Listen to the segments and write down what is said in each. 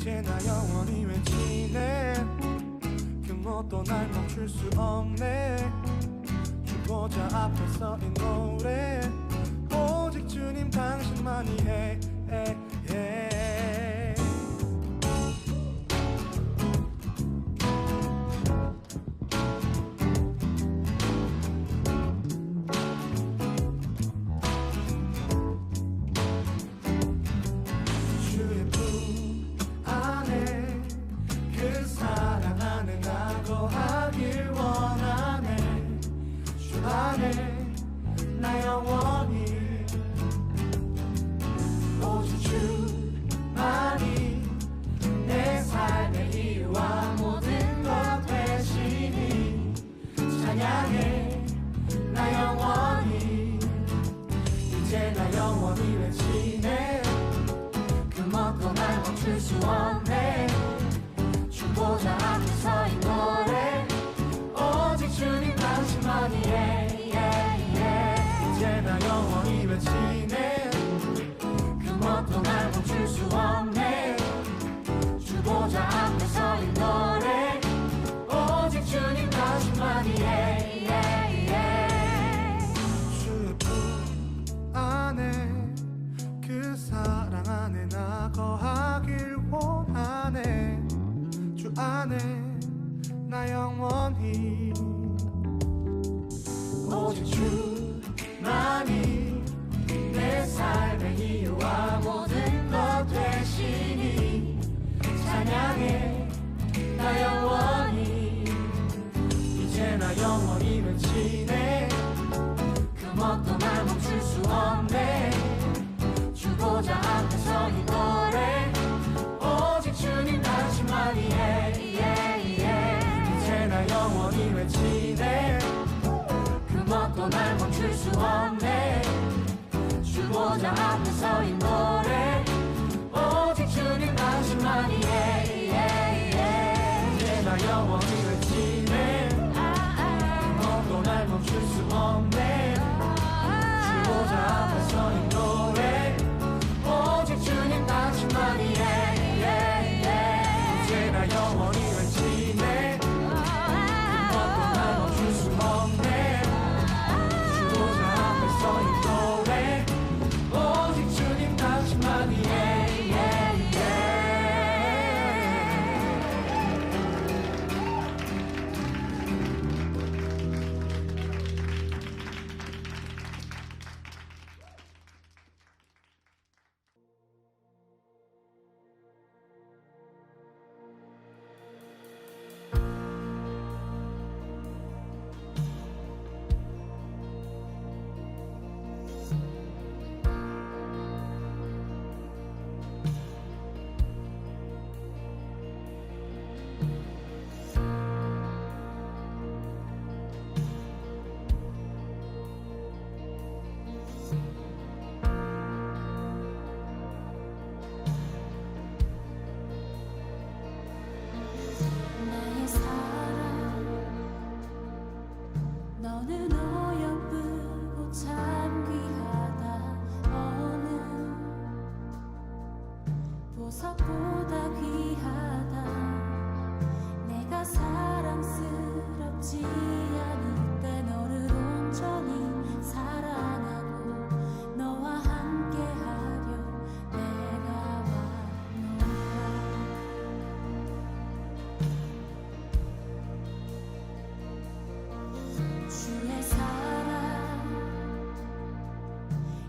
이제 나 영원히 외치네. 그 뭣도 날 멈출 수 없네. 주보자 앞에 서 이 노래 오직 주님 당신만이 해. 주의 품 안에 그 사랑 안에 나 거하길 원하네. 주 안에 나 영원히 오직 주만이 내 삶의 이유와 모든 것 되시니 찬양해 나 영원히. 이제 나 영원히 외치네. 그 뭣도 날 멈출 수 없네. 주보자 앞에 서 이 노래 오직 주님 당신만이 해. 이제 나 영원히 외치네. 그 뭣도 날 멈출 수 없네. 주보자 앞에 서 이 노래 오직 주님 당신만이 해. 주의 품 안에 그 사랑 안에 나 거하길 원하네. 주 안에 나 영원히 오직 주만이 내 삶의 이유와 모든 것 되시니 찬양해 나 영원히. 이제 나 영원히 외치네. 그 뭣도 날 멈출 수 없네. 주보자 앞에 서 이 노래 오직 주님 당신만이 해. 이제 나 영원히 외치네. 그 뭣도 날 멈출 수 없네. 주보자 앞에 서 이 노래 오직 주님 당신만이 해. 이제 나 영원히 외치네. 그 뭣도 날 멈출 수 없네. 주보자 앞에 서 이 노래 오직 주님 당신만이 해. 이제 나 영원히 외치네. 그 뭣도 날 멈출 수 없네. 주보자 앞에 서 이 노래 오직 주님 당신만이 해. 나의 사랑 너는 어여쁘고 참 귀하다. 어느 보석보다 귀하다. 내가 사랑스럽지 않을 때 너를 온전히 사랑하고 너와 함께하려 내가 왔노라. 주의 사랑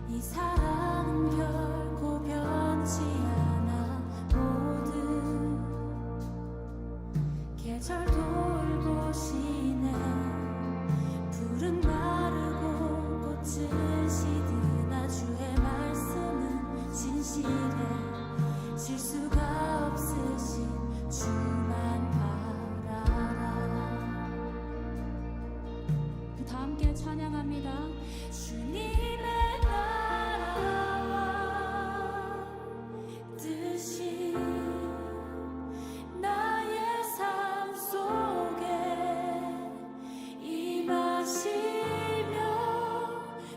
이 사랑은 결코 변치 않아. 모든 계절 돌보시네. 푸른 마르고 꽃은 시드나 주의 말씀은 진실해. 실수가 없으신 주만 바라라. 다 함께 찬양합니다. 주님의 나라와 뜻이 나의 삶 속에 임하시며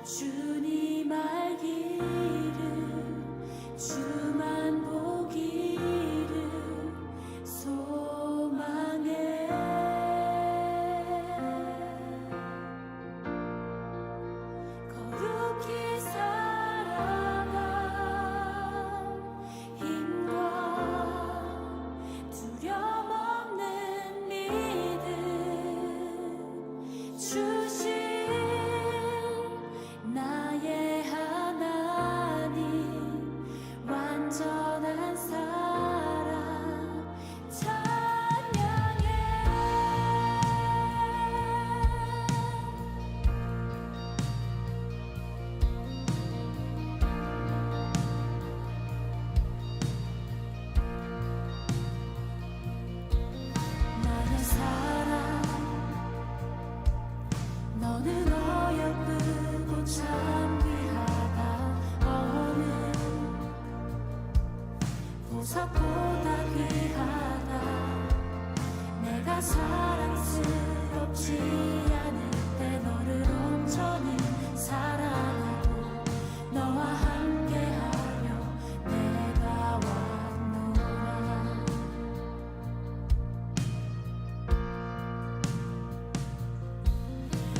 주님 알기를 주만 보기를 너는 어여쁘고 참 귀하다. 어느 보석보다 귀하다. 내가 사랑스럽지 않을 때 너를 온전히 사랑하고 너와 함께하며 내가 왔노라.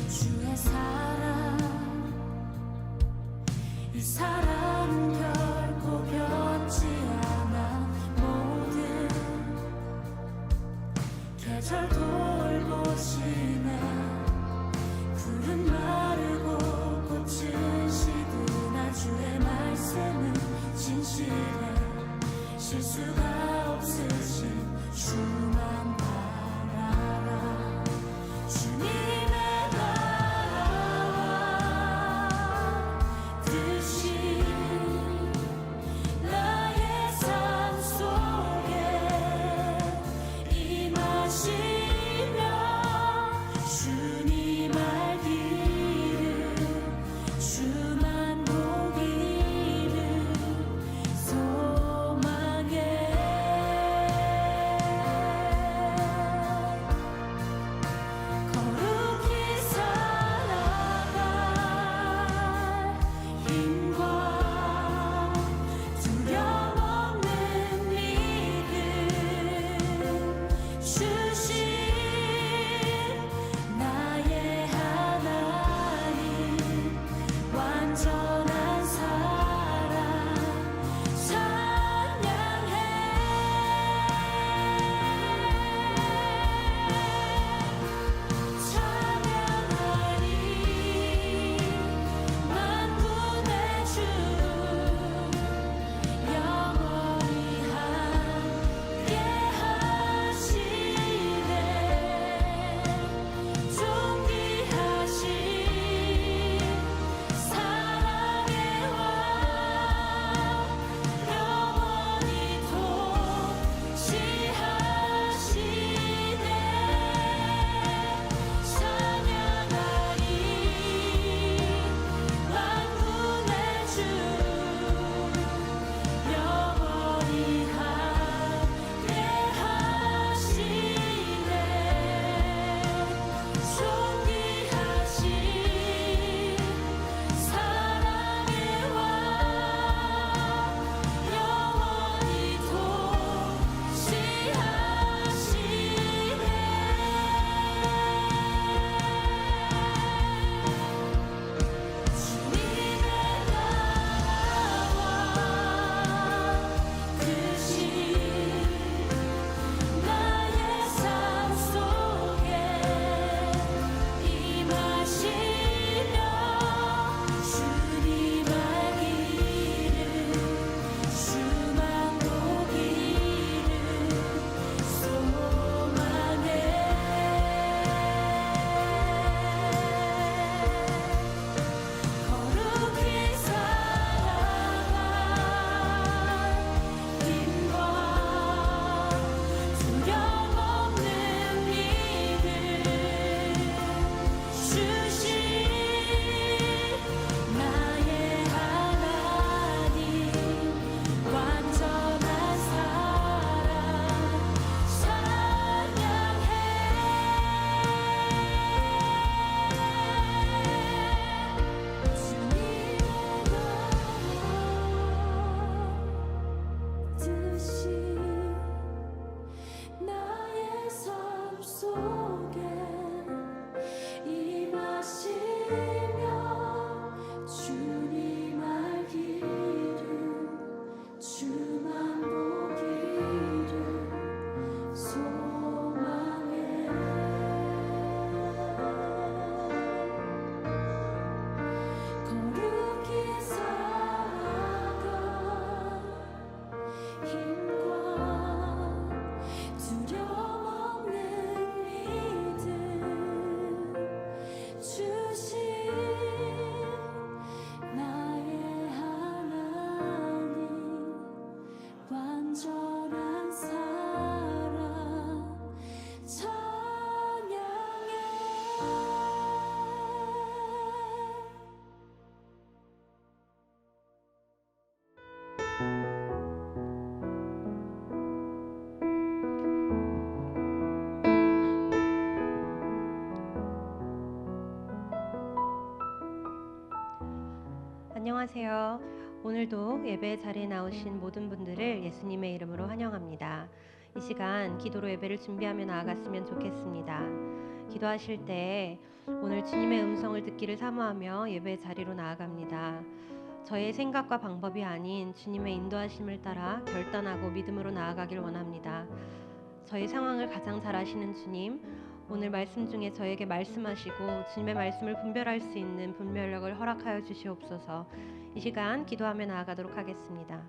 주의 사랑, 이 사랑은 결코 변치 않아. 모든 계절 돌보시네. 푸른 마르고 꽃은 시드나 주의 말씀은 진실해. 실수가 없으신 주만 바라라. 주님의 나라와 뜻이 나의 삶 속에 임하시며 주님 알기를 주만 보기를 소망해. 거룩히 살아갈 힘과 두려움 없는 믿음 주신 나의 하나님, 완전한 사랑 찬양해. 찬양하리 만군의 주 영원히 함께하시네. 존귀하신 사랑의 왕 영원히 통치하시네. 찬양하리 만군의 주 영원히 함께하시네. 존귀하신 사랑의 왕 영원히 통치하시네. 주님의 나라와 뜻이 나의 삶 속에 임하시며 주님 알기를 주만 보기를 소망해. 거룩히 살아갈 힘과 두려움 없는 믿음 주신 나의 하나님, 완전한 사랑 찬양해. 주님의 나라 뜻이 나의 삶 속에 임하시며 주님 알기를 주만 보기를 소망해. 거룩히 살아갈 힘과 두려움 없는 믿음 주신 안녕하세요. 오늘도 예배 자리에 나오신 모든 분들을 예수님의 이름으로 환영합니다. 이 시간 기도로 예배를 준비하며 나아갔으면 좋겠습니다. 기도하실 때 오늘 주님의 음성을 듣기를 사모하며 예배 자리로 나아갑니다. 저의 생각과 방법이 아닌 주님의 인도하심을 따라 결단하고 믿음으로 나아가길 원합니다. 저의 상황을 가장 잘 아시는 주님, 오늘 말씀 중에 저에게 말씀하시고 주님의 말씀을 분별할 수 있는 분별력을 허락하여 주시옵소서. 이 시간 기도하며 나아가도록 하겠습니다.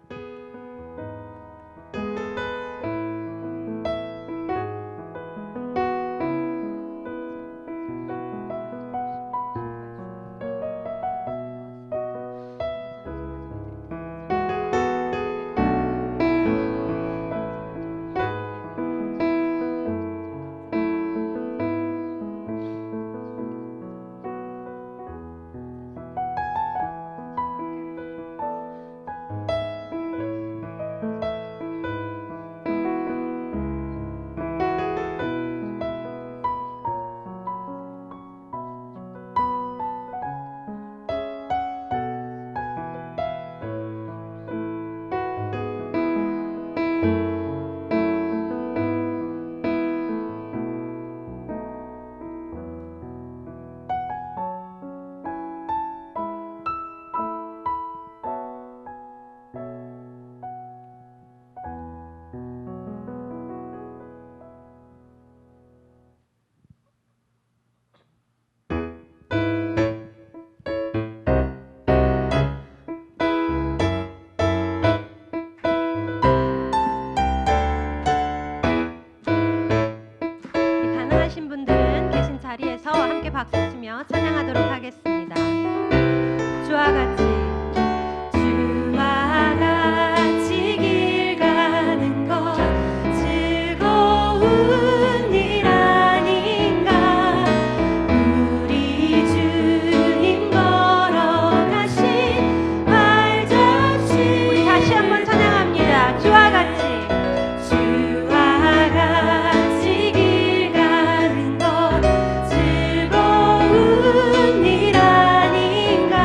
가능하신 분들은 계신 자리에서 함께 박수치며 찬양하도록 하겠습니다. 주와 같이 주와 같이 길 가는 것 즐거운 일 아닌가. 우리 주님 걸어가신 발자취. 우리 다시 한번 찬양합니다. 주와 같이 즐거운 일 아닌가.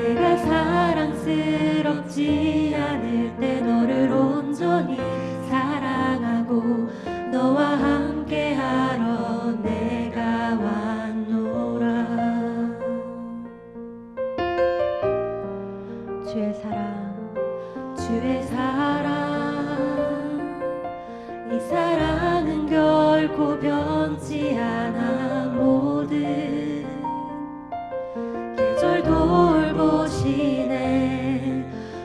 내가 사랑스럽지 않을 때 너를 온전히 사랑하고 너와 함께하러 내가 왔노라. 주의 사랑, 주의 사랑, 이 사랑은 결코 변치 않아. 모든 계절 돌보시네.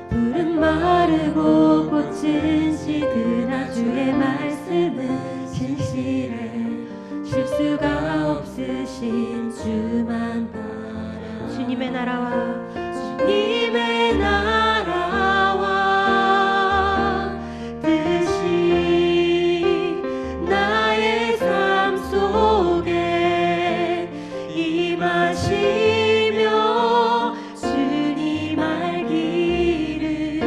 푸른 마르고 꽃은 시드나 주의 말씀은 진실해. 실수가 없으신 주만 바라. 주님의 나라와 주님의 나라와 뜻이 나의 삶 속에 임하시며 주님 알기를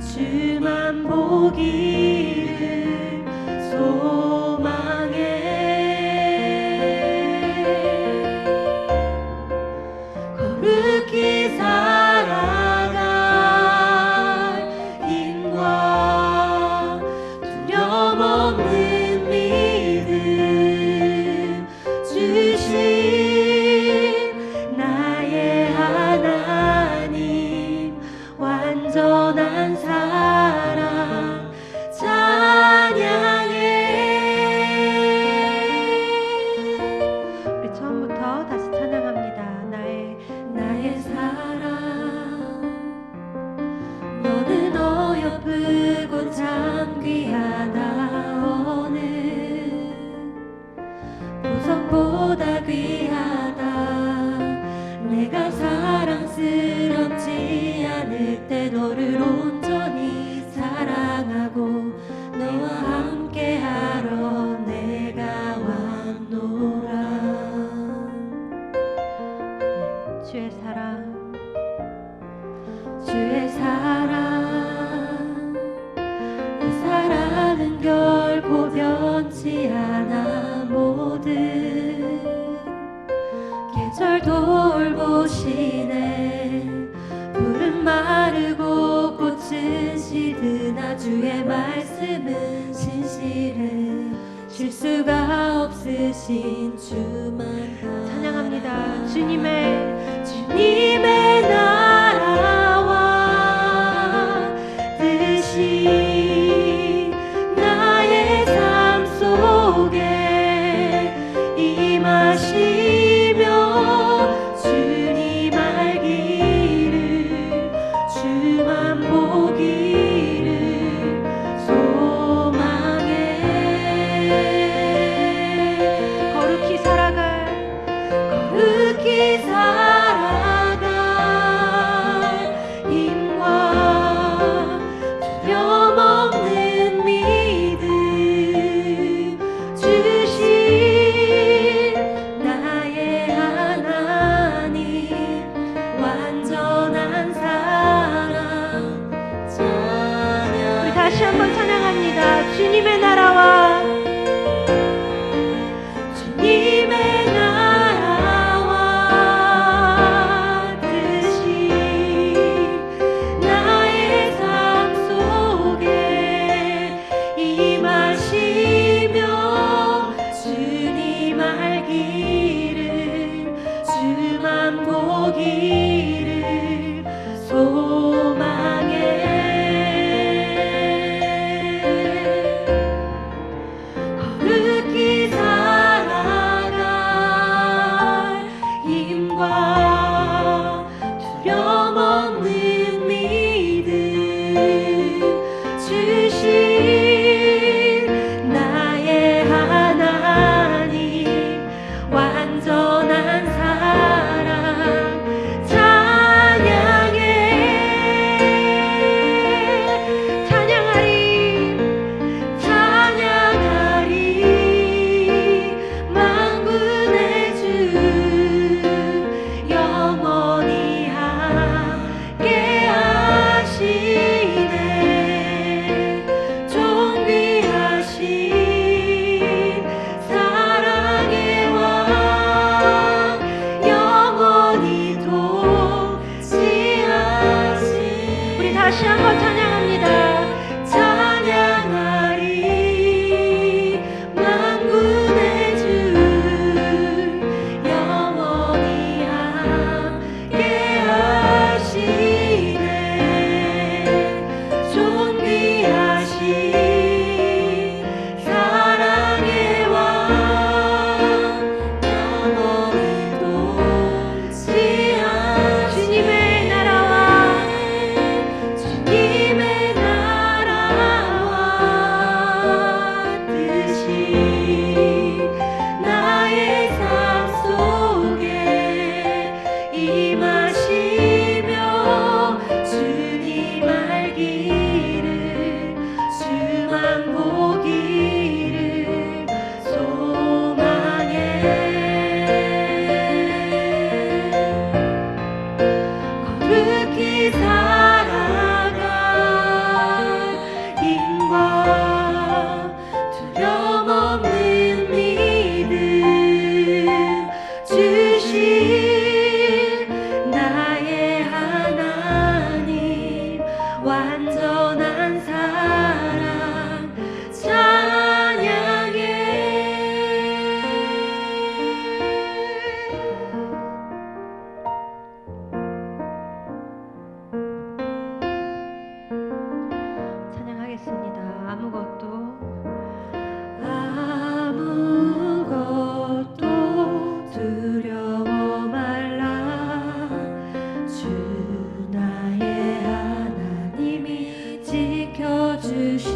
주만 보기를 소망해. 거룩히 살아갈 힘과 두려움 없는 믿음 주신 나의 하나님. 완전한 사랑 찬양해. 우리 처음부터 다시 찬양합니다. 나의 사랑, 너는 어여쁘고 참 귀하다. 어느 보석보다 귀하다. 내가 사랑스럽지 않을 때 너를 온전히 사랑하고 너와 함께하러 내가 왔노라. 주의 사랑, 주의 사랑, 이 사랑은 결코 변치 않아. 모든 계절 돌보시네. 푸른 마르고 꽃은 시드나 주의 말씀은 진실해. 실수가 없으신 주만 바라. 찬양합니다. 주님의 나라와 뜻이 나의 삶 속에 임하시며 주님 알기를 주만 보기를 소망해. 거룩히 살아갈 힘과 두려움 없는 믿음 주신 나의 하나님. 완전한 사랑 찬양. 우리 다시 한번 찬양합니다. 주님의 나라와 주님의 나라와 뜻이 나의 삶 속에 임하시며 주님 알기를 주만 보기를 소망해. 거룩히 살아갈 힘과 두려움 없는 믿음 주신 나의 하나님. 완전한 사랑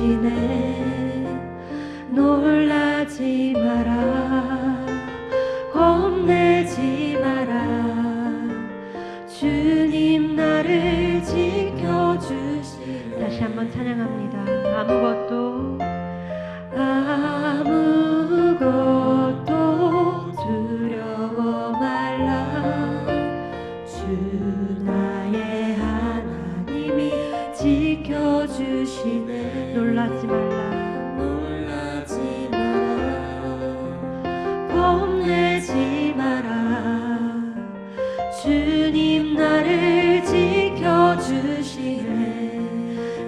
지켜주시네. 놀라지 마라, 겁내지 마라, 주님 나를 지켜주시네. 다시 한번 찬양합니다. 아무것도 두려워 말라, 주 나의 하나님이 지켜주시네. 놀라지 말라, 놀라지 마라, 겁내지 마라, 주님 나를 지켜주시네.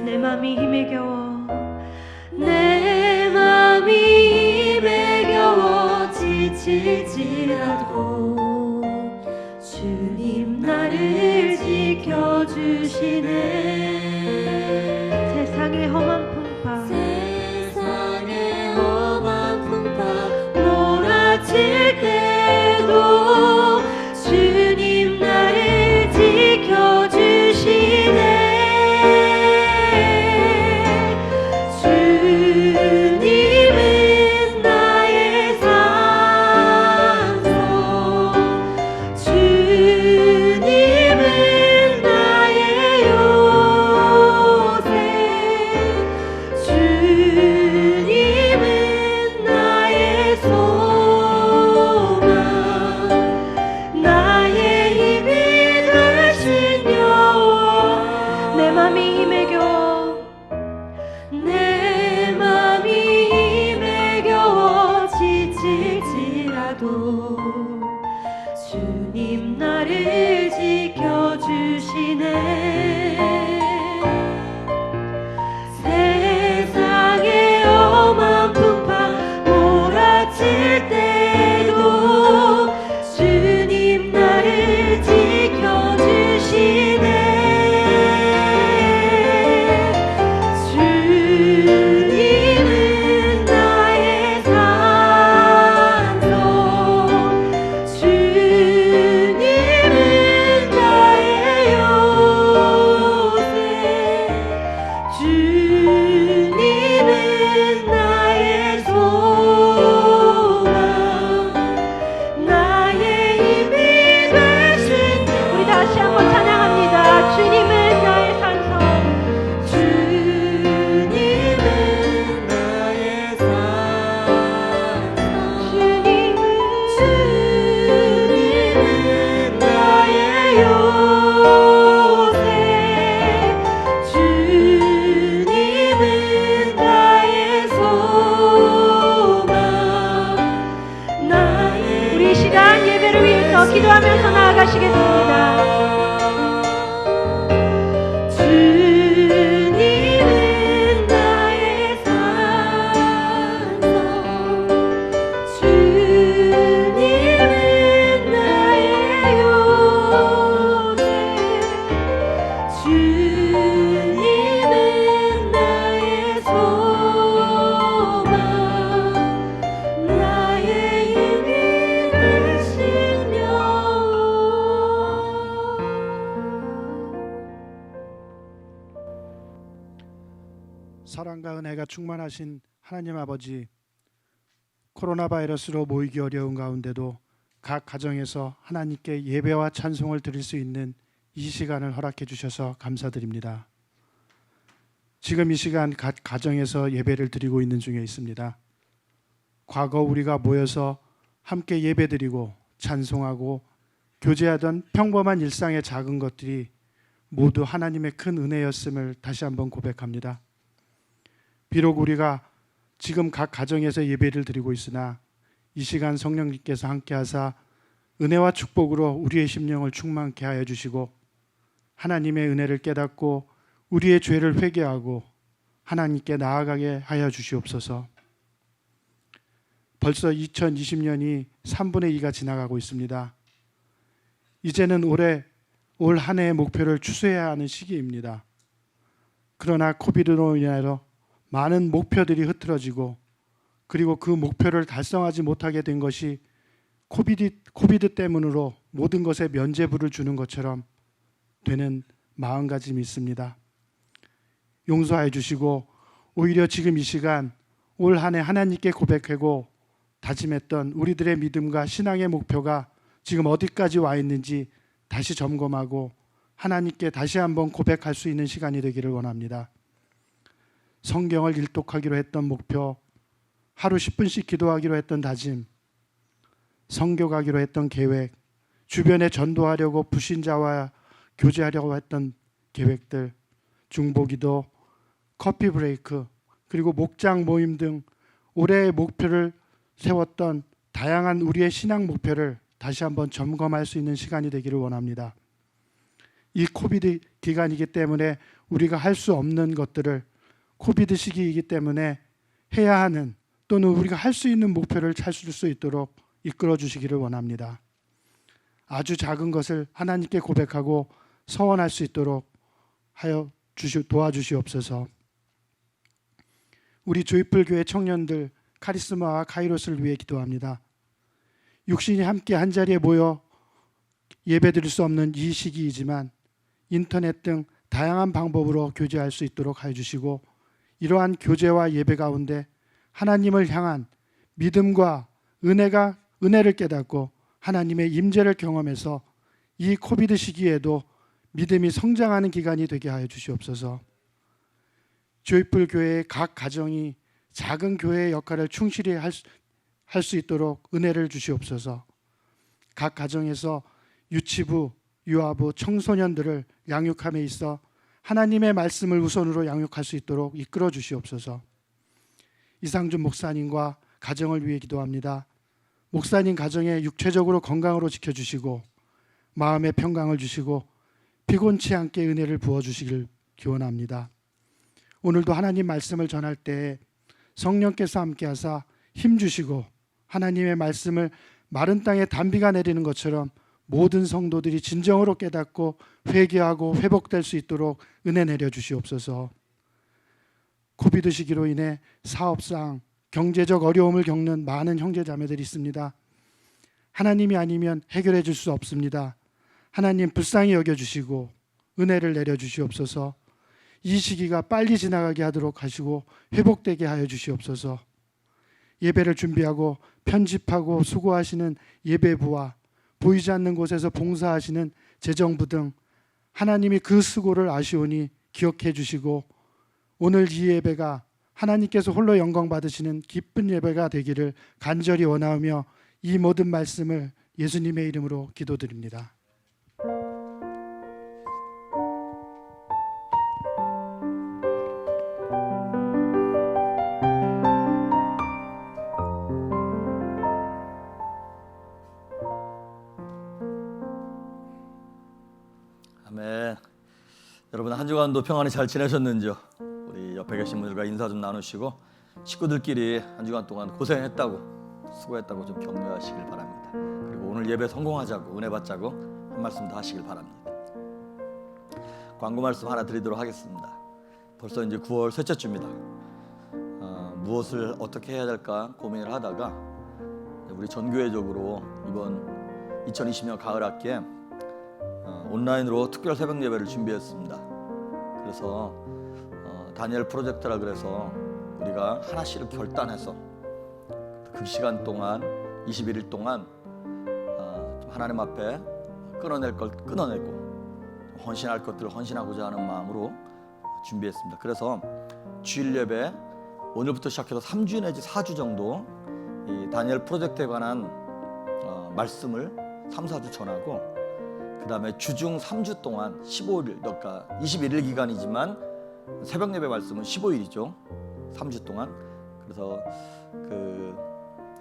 내 맘이 힘에 겨워 내 맘이 힘에 겨워 지칠지라도 주님 나를 지켜주시네. 세상의 험한 풍파 세상의 험한 풍파 몰아칠 때도 주님 나를 지켜주시네. 주님은 나의 산소, 주님은 나의 요새, 주님은 나의 소망, 나의 힘이 되신 여호와. 내 맘이 힘에 겨워 내 맘이 힘에 겨워 지칠지라도 주님 나를 지켜주시네. 세상의 험한 풍파 몰아칠 때도 주님 나를 지켜주시네. 주님은 나의 산소, 주님은 나의 요새, 주님은 나의 소망, 나의 힘이 되신 여호와. 우리 다시 한번 찬양합니다. 주님은 나의 산소, 주님은 나의 산소, 주님은 나의 요새, 주님은 나의 소망, 나의. 우리 이 시간 예배를 위해서 기도하면서 나아가시겠습니다. 주님은 나의 산소, 주님은 나의 요새, 주님은 나의 소망, 나의 힘이 되신 사랑과 은혜가 충만하신 하나님 아버지, 코로나 바이러스로 모이기 어려운 가운데도 각 가정에서 하나님께 예배와 찬송을 드릴 수 있는 이 시간을 허락해 주셔서 감사드립니다. 지금 이 시간 각 가정에서 예배를 드리고 있는 중에 있습니다. 과거 우리가 모여서 함께 예배드리고 찬송하고 교제하던 평범한 일상의 작은 것들이 모두 하나님의 큰 은혜였음을 다시 한번 고백합니다. 비록 우리가 지금 각 가정에서 예배를 드리고 있으나 이 시간 성령님께서 함께하사 은혜와 축복으로 우리의 심령을 충만케 하여 주시고 하나님의 은혜를 깨닫고 우리의 죄를 회개하고 하나님께 나아가게 하여 주시옵소서. 벌써 2020년이 3분의 2가 지나가고 있습니다. 이제는 올 한 해의 목표를 추수해야 하는 시기입니다. 그러나 코비드로 인하여 많은 목표들이 흐트러지고 그리고 그 목표를 달성하지 못하게 된 것이 코비드 때문으로 모든 것에 면죄부를 주는 것처럼 되는 마음가짐이 있습니다. 용서해 주시고 오히려 지금 이 시간 올 한 해 하나님께 고백하고 다짐했던 우리들의 믿음과 신앙의 목표가 지금 어디까지 와 있는지 다시 점검하고 하나님께 다시 한번 고백할 수 있는 시간이 되기를 원합니다. 성경을 일독하기로 했던 목표, 하루 10분씩 기도하기로 했던 다짐, 선교 가기로 했던 계획, 주변에 전도하려고 불신자와 교제하려고 했던 계획들, 중보기도, 커피 브레이크, 그리고 목장 모임 등 올해의 목표를 세웠던 다양한 우리의 신앙 목표를 다시 한번 점검할 수 있는 시간이 되기를 원합니다. 이 코비드 기간이기 때문에 우리가 할 수 없는 것들을 코비드 시기이기 때문에 해야 하는 또는 우리가 할 수 있는 목표를 찾을 수 있도록 이끌어 주시기를 원합니다. 아주 작은 것을 하나님께 고백하고 서원할 수 있도록 하여 도와주시옵소서. 우리 조이풀 교회 청년들 카리스마와 카이로스를 위해 기도합니다. 육신이 함께 한자리에 모여 예배드릴 수 없는 이 시기이지만 인터넷 등 다양한 방법으로 교제할 수 있도록 하여 주시고, 이러한 교제와 예배 가운데 하나님을 향한 믿음과 은혜를 깨닫고 하나님의 임재를 경험해서 이 코비드 시기에도 믿음이 성장하는 기간이 되게 하여 주시옵소서. 조이풀 교회의 각 가정이 작은 교회의 역할을 충실히 할 수 있도록 은혜를 주시옵소서. 각 가정에서 유치부, 유아부, 청소년들을 양육함에 있어 하나님의 말씀을 우선으로 양육할 수 있도록 이끌어 주시옵소서. 이상준 목사님과 가정을 위해 기도합니다. 목사님 가정에 육체적으로 건강으로 지켜주시고 마음의 평강을 주시고 피곤치 않게 은혜를 부어주시길 기원합니다. 오늘도 하나님 말씀을 전할 때 성령께서 함께하사 힘주시고 하나님의 말씀을 마른 땅에 단비가 내리는 것처럼 모든 성도들이 진정으로 깨닫고 회개하고 회복될 수 있도록 은혜 내려 주시옵소서. 코비드 시기로 인해 사업상 경제적 어려움을 겪는 많은 형제자매들이 있습니다. 하나님이 아니면 해결해 줄 수 없습니다. 하나님 불쌍히 여겨주시고 은혜를 내려 주시옵소서. 이 시기가 빨리 지나가게 하도록 하시고 회복되게 하여 주시옵소서. 예배를 준비하고 편집하고 수고하시는 예배부와 보이지 않는 곳에서 봉사하시는 재정부 등 하나님이 그 수고를 아시오니 기억해 주시고 오늘 이 예배가 하나님께서 홀로 영광 받으시는 기쁜 예배가 되기를 간절히 원하며 이 모든 말씀을 예수님의 이름으로 기도드립니다. 아멘. 여러분 한 주간도 평안히 잘 지내셨는지요? 우리 옆에 계신 분들과 인사 좀 나누시고 식구들끼리 한 주간 동안 고생했다고 수고했다고 좀 격려하시길 바랍니다. 그리고 오늘 예배 성공하자고 은혜 받자고 한 말씀 더 하시길 바랍니다. 광고 말씀 하나 드리도록 하겠습니다. 벌써 이제 9월 셋째 주입니다. 무엇을 어떻게 해야 될까 고민을 하다가 우리 전교회적으로 이번 2020년 가을 학기에 온라인으로 특별 새벽 예배를 준비했습니다. 그래서 다니엘 프로젝트라 그래서 우리가 하나씩을 결단해서 그 시간 동안 21일 동안 하나님 앞에 끊어낼 걸 끊어내고 헌신할 것들을 헌신하고자 하는 마음으로 준비했습니다. 그래서 주일 예배 오늘부터 시작해서 3주 내지 4주 정도 이 다니엘 프로젝트에 관한 말씀을 3, 4주 전하고 그 다음에 주중 3주 동안 15일, 그러니까 21일 기간이지만 새벽 예배 말씀은 15일이죠. 3주 동안. 그래서 그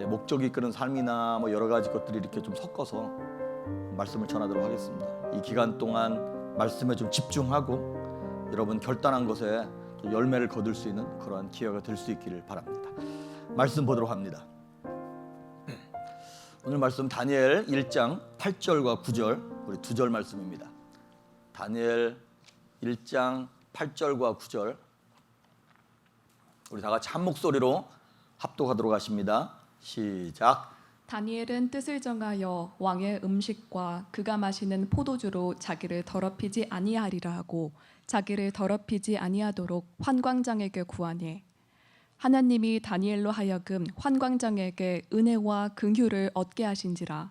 목적이 이끄는 삶이나 뭐 여러 가지 것들이 이렇게 좀 섞어서 말씀을 전하도록 하겠습니다. 이 기간 동안 말씀에 좀 집중하고 여러분 결단한 것에 열매를 거둘 수 있는 그러한 기회가 될 수 있기를 바랍니다. 말씀 보도록 합니다. 오늘 말씀 다니엘 1장 8절과 9절 우리 2절 말씀입니다. 다니엘 1장 8절과 9절 우리 다 같이 한 목소리로 합독하도록 하십니다. 시작. 다니엘은 뜻을 정하여 왕의 음식과 그가 마시는 포도주로 자기를 더럽히지 아니하리라 하고 자기를 더럽히지 아니하도록 환관장에게 구하니 하나님이 다니엘로 하여금 환관장에게 은혜와 긍휼을 얻게 하신지라.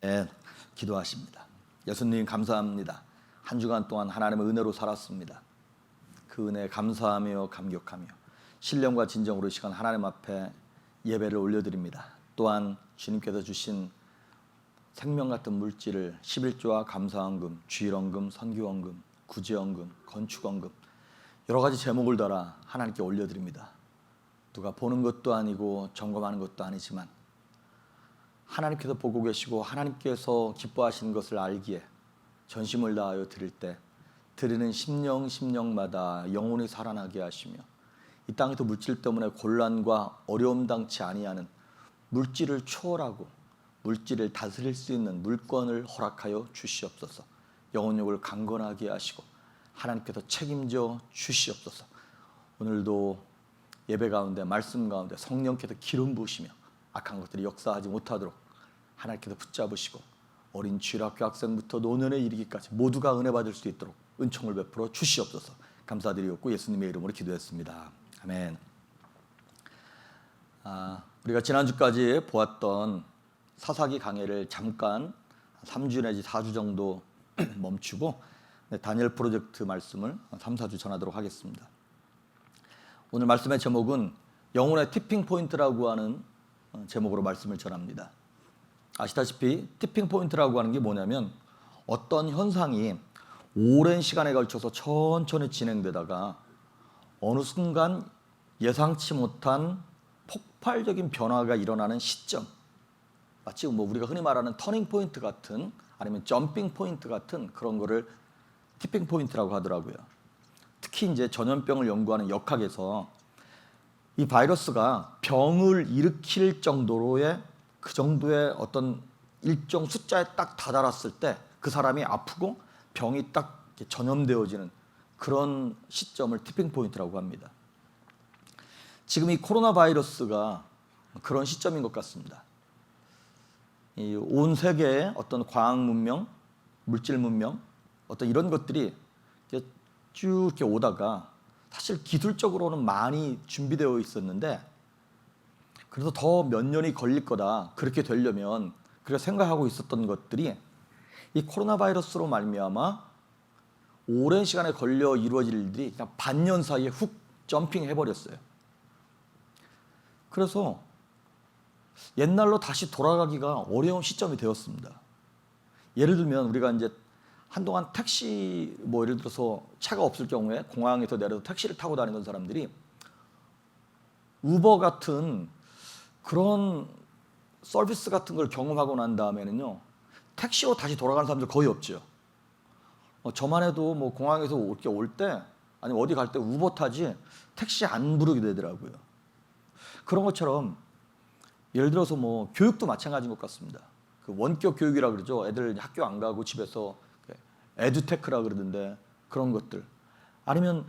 네, 기도하십니다. 예수님 감사합니다. 한 주간 동안 하나님의 은혜로 살았습니다. 그 은혜에 감사하며 감격하며 신령과 진정으로 이 시간 하나님 앞에 예배를 올려드립니다. 또한 주님께서 주신 생명 같은 물질을 11조와 감사원금, 주일원금, 선교원금, 구제원금, 건축원금 여러 가지 제목을 달아 하나님께 올려드립니다. 누가 보는 것도 아니고 점검하는 것도 아니지만 하나님께서 보고 계시고 하나님께서 기뻐하시는 것을 알기에 전심을 다하여 드릴 때 드리는 심령마다 영혼이 살아나게 하시며 이 땅에서 물질 때문에 곤란과 어려움 당치 아니하는 물질을 초월하고 물질을 다스릴 수 있는 물권을 허락하여 주시옵소서. 영혼력을 강건하게 하시고 하나님께서 책임져 주시옵소서. 오늘도 예배 가운데 말씀 가운데 성령께서 기름 부으시며 악한 것들이 역사하지 못하도록 하나님께서 붙잡으시고 어린 주일학교 학생부터 노년에 이르기까지 모두가 은혜 받을 수 있도록 은총을 베풀어 주시옵소서. 감사드리옵고 예수님의 이름으로 기도했습니다. 아멘. 우리가 지난주까지 보았던 사사기 강해를 잠깐 3주 내지 4주 정도 멈추고 다니엘 프로젝트 말씀을 3, 4주 전하도록 하겠습니다. 오늘 말씀의 제목은 영혼의 티핑 포인트라고 하는 제목으로 말씀을 전합니다. 아시다시피 티핑 포인트라고 하는 게 뭐냐면 어떤 현상이 오랜 시간에 걸쳐서 천천히 진행되다가 어느 순간 예상치 못한 폭발적인 변화가 일어나는 시점, 마치 우리가 흔히 말하는 터닝 포인트 같은 아니면 점핑 포인트 같은 그런 거를 티핑 포인트라고 하더라고요. 특히 이제 전염병을 연구하는 역학에서 이 바이러스가 병을 일으킬 정도로의 그 정도의 어떤 일정 숫자에 딱 다다랐을 때 그 사람이 아프고 병이 딱 전염되어지는 그런 시점을 티핑 포인트라고 합니다. 지금 이 코로나 바이러스가 그런 시점인 것 같습니다. 온 세계의 어떤 과학 문명, 물질 문명, 어떤 이런 것들이 쭉 이렇게 오다가 사실 기술적으로는 많이 준비되어 있었는데 그래서 더 몇 년이 걸릴 거다. 그렇게 되려면 그렇게 생각하고 있었던 것들이 이 코로나 바이러스로 말미암아 오랜 시간에 걸려 이루어질 일들이 그냥 반년 사이에 훅 점핑해 버렸어요. 그래서 옛날로 다시 돌아가기가 어려운 시점이 되었습니다. 예를 들면 우리가 이제 한동안 택시 예를 들어서 차가 없을 경우에 공항에서 내려서 택시를 타고 다니던 사람들이 우버 같은 그런 서비스 같은 걸 경험하고 난 다음에는요, 택시로 다시 돌아가는 사람들 거의 없죠. 저만 해도 공항에서 이렇게 올 때 아니면 어디 갈 때 우버 타지 택시 안 부르게 되더라고요. 그런 것처럼 예를 들어서 교육도 마찬가지인 것 같습니다. 그 원격 교육이라 그러죠. 애들 학교 안 가고 집에서 에듀테크라 그러던데 그런 것들. 아니면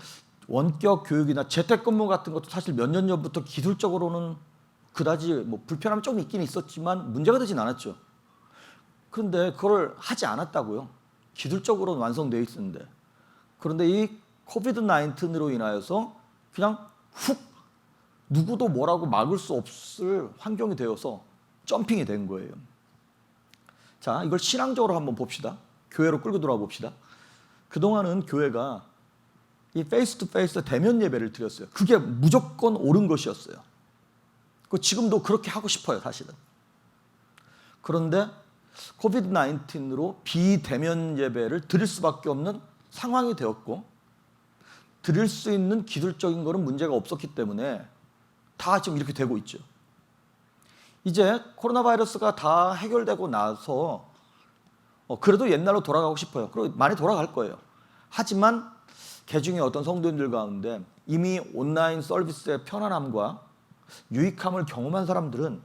원격 교육이나 재택근무 같은 것도 사실 몇 년 전부터 기술적으로는 그다지 불편함이 조금 있긴 있었지만 문제가 되진 않았죠. 그런데 그걸 하지 않았다고요. 기술적으로는 완성되어 있었는데. 그런데 이 코비드 19으로 인하여서 그냥 훅 누구도 뭐라고 막을 수 없을 환경이 되어서 점핑이 된 거예요. 자, 이걸 신앙적으로 한번 봅시다. 교회로 끌고 들어와 봅시다. 그동안은 교회가 이 페이스 투 페이스 대면 예배를 드렸어요. 그게 무조건 옳은 것이었어요. 지금도 그렇게 하고 싶어요, 사실은. 그런데 코비드 19으로 비대면 예배를 드릴 수밖에 없는 상황이 되었고 드릴 수 있는 기술적인 거는 문제가 없었기 때문에 다 지금 이렇게 되고 있죠. 이제 코로나 바이러스가 다 해결되고 나서 그래도 옛날로 돌아가고 싶어요. 그리고 많이 돌아갈 거예요. 하지만 개중에 어떤 성도님들 가운데 이미 온라인 서비스의 편안함과 유익함을 경험한 사람들은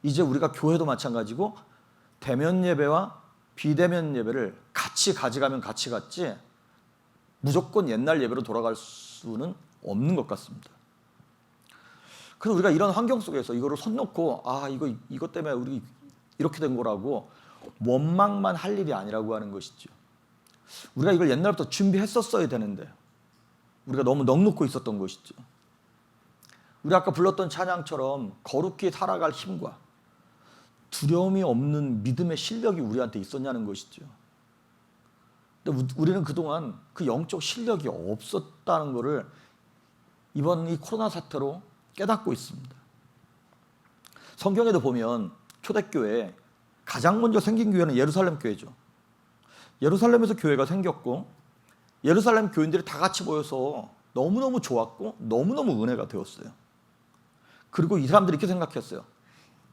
이제 우리가 교회도 마찬가지고 대면 예배와 비대면 예배를 같이 가져가면 같이 갔지 무조건 옛날 예배로 돌아갈 수는 없는 것 같습니다. 그래서 우리가 이런 환경 속에서 이거를 손 놓고 이것 때문에 우리 이렇게 된 거라고 원망만 할 일이 아니라고 하는 것이죠. 우리가 이걸 옛날부터 준비했었어야 되는데 우리가 너무 넋놓고 있었던 것이죠. 우리 아까 불렀던 찬양처럼 거룩히 살아갈 힘과 두려움이 없는 믿음의 실력이 우리한테 있었냐는 것이죠. 근데 우리는 그동안 그 영적 실력이 없었다는 것을 이번 이 코로나 사태로 깨닫고 있습니다. 성경에도 보면 초대교회 가장 먼저 생긴 교회는 예루살렘 교회죠. 예루살렘에서 교회가 생겼고 예루살렘 교인들이 다 같이 모여서 너무너무 좋았고 너무너무 은혜가 되었어요. 그리고 이 사람들이 이렇게 생각했어요.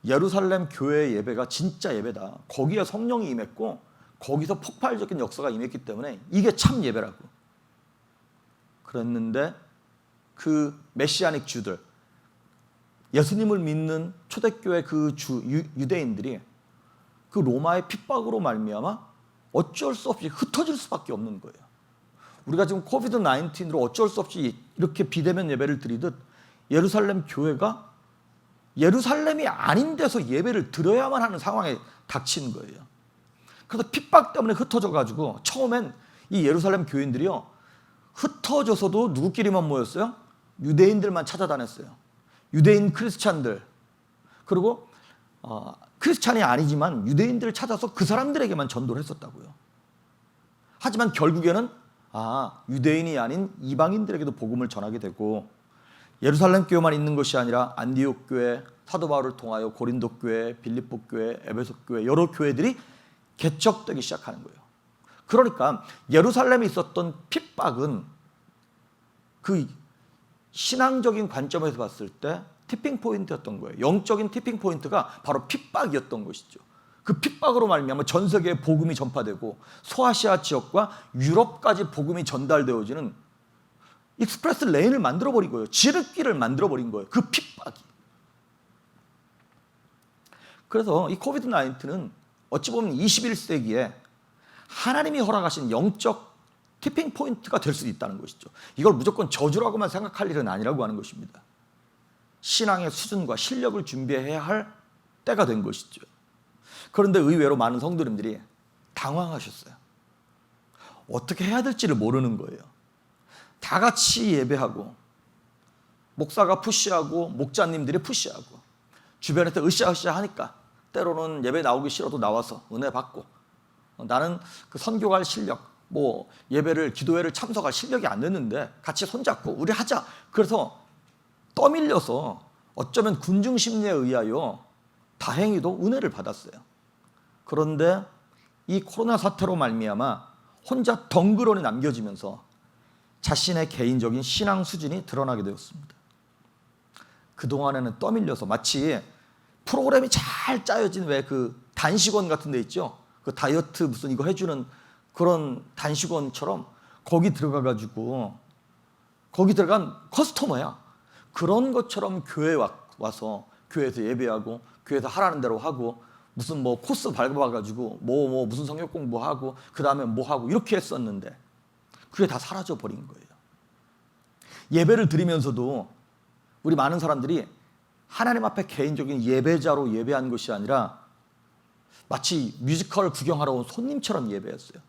예루살렘 교회 예배가 진짜 예배다. 거기에 성령이 임했고 거기서 폭발적인 역사가 임했기 때문에 이게 참 예배라고. 그랬는데 그 메시아닉 주들, 예수님을 믿는 초대교회 그 유대인들이 그 로마의 핍박으로 말미암아 어쩔 수 없이 흩어질 수밖에 없는 거예요. 우리가 지금 코비드 19으로 어쩔 수 없이 이렇게 비대면 예배를 드리듯 예루살렘 교회가 예루살렘이 아닌 데서 예배를 드려야만 하는 상황에 닥친 거예요. 그래서 핍박 때문에 흩어져 가지고 처음엔 이 예루살렘 교인들이요, 흩어져서도 누구끼리만 모였어요? 유대인들만 찾아다녔어요. 유대인 크리스찬들, 그리고 크리스찬이 아니지만 유대인들을 찾아서 그 사람들에게만 전도를 했었다고요. 하지만 결국에는 유대인이 아닌 이방인들에게도 복음을 전하게 되고, 예루살렘 교회만 있는 것이 아니라 안디옥 교회, 사도 바울을 통하여 고린도 교회, 빌립보 교회, 에베소 교회, 여러 교회들이 개척되기 시작하는 거예요. 그러니까 예루살렘에 있었던 핍박은 그 신앙적인 관점에서 봤을 때 티핑 포인트였던 거예요. 영적인 티핑 포인트가 바로 핍박이었던 것이죠. 그 핍박으로 말미암아 전 세계에 복음이 전파되고 소아시아 지역과 유럽까지 복음이 전달되어지는 익스프레스 레인을 만들어버린 거예요. 지름길을 만들어버린 거예요. 그 핍박이. 그래서 이 코비드 19는 어찌 보면 21세기에 하나님이 허락하신 영적 티핑 포인트가 될 수 있다는 것이죠. 이걸 무조건 저주라고만 생각할 일은 아니라고 하는 것입니다. 신앙의 수준과 실력을 준비해야 할 때가 된 것이죠. 그런데 의외로 많은 성도님들이 당황하셨어요. 어떻게 해야 될지를 모르는 거예요. 다 같이 예배하고 목사가 푸시하고 목자님들이 푸시하고 주변에서 으쌰으쌰 하니까 때로는 예배 나오기 싫어도 나와서 은혜 받고, 나는 그 선교할 실력, 예배를 기도회를 참석할 실력이 안 됐는데 같이 손잡고 우리 하자. 그래서 떠밀려서 어쩌면 군중 심리에 의하여 다행히도 은혜를 받았어요. 그런데 이 코로나 사태로 말미암아 혼자 덩그러니 남겨지면서 자신의 개인적인 신앙 수준이 드러나게 되었습니다. 그동안에는 떠밀려서 마치 프로그램이 잘 짜여진 왜 그 단식원 같은 데 있죠? 그 다이어트 무슨 이거 해주는 그런 단식원처럼 거기 들어가가지고 거기 들어간 커스터머야. 그런 것처럼 교회에 와서 교회에서 예배하고 교회에서 하라는 대로 하고 무슨 코스 밟아가지고 무슨 성경 공부하고 그 다음에 하고 이렇게 했었는데 그게 다 사라져 버린 거예요. 예배를 드리면서도 우리 많은 사람들이 하나님 앞에 개인적인 예배자로 예배한 것이 아니라 마치 뮤지컬 구경하러 온 손님처럼 예배했어요.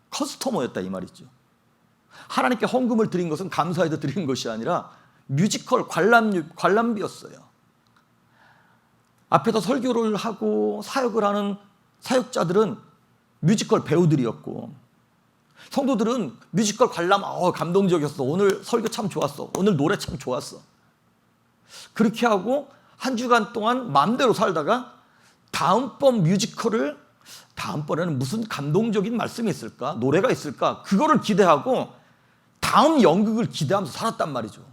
커스터머였다 이 말이죠. 하나님께 헌금을 드린 것은 감사해서 드린 것이 아니라 뮤지컬 관람비였어요. 앞에서 설교를 하고 사역을 하는 사역자들은 뮤지컬 배우들이었고, 성도들은 뮤지컬 관람 감동적이었어. 오늘 설교 참 좋았어. 오늘 노래 참 좋았어. 그렇게 하고 한 주간 동안 마음대로 살다가 다음번 뮤지컬을 다음번에는 무슨 감동적인 말씀이 있을까? 노래가 있을까? 그거를 기대하고 다음 연극을 기대하면서 살았단 말이죠.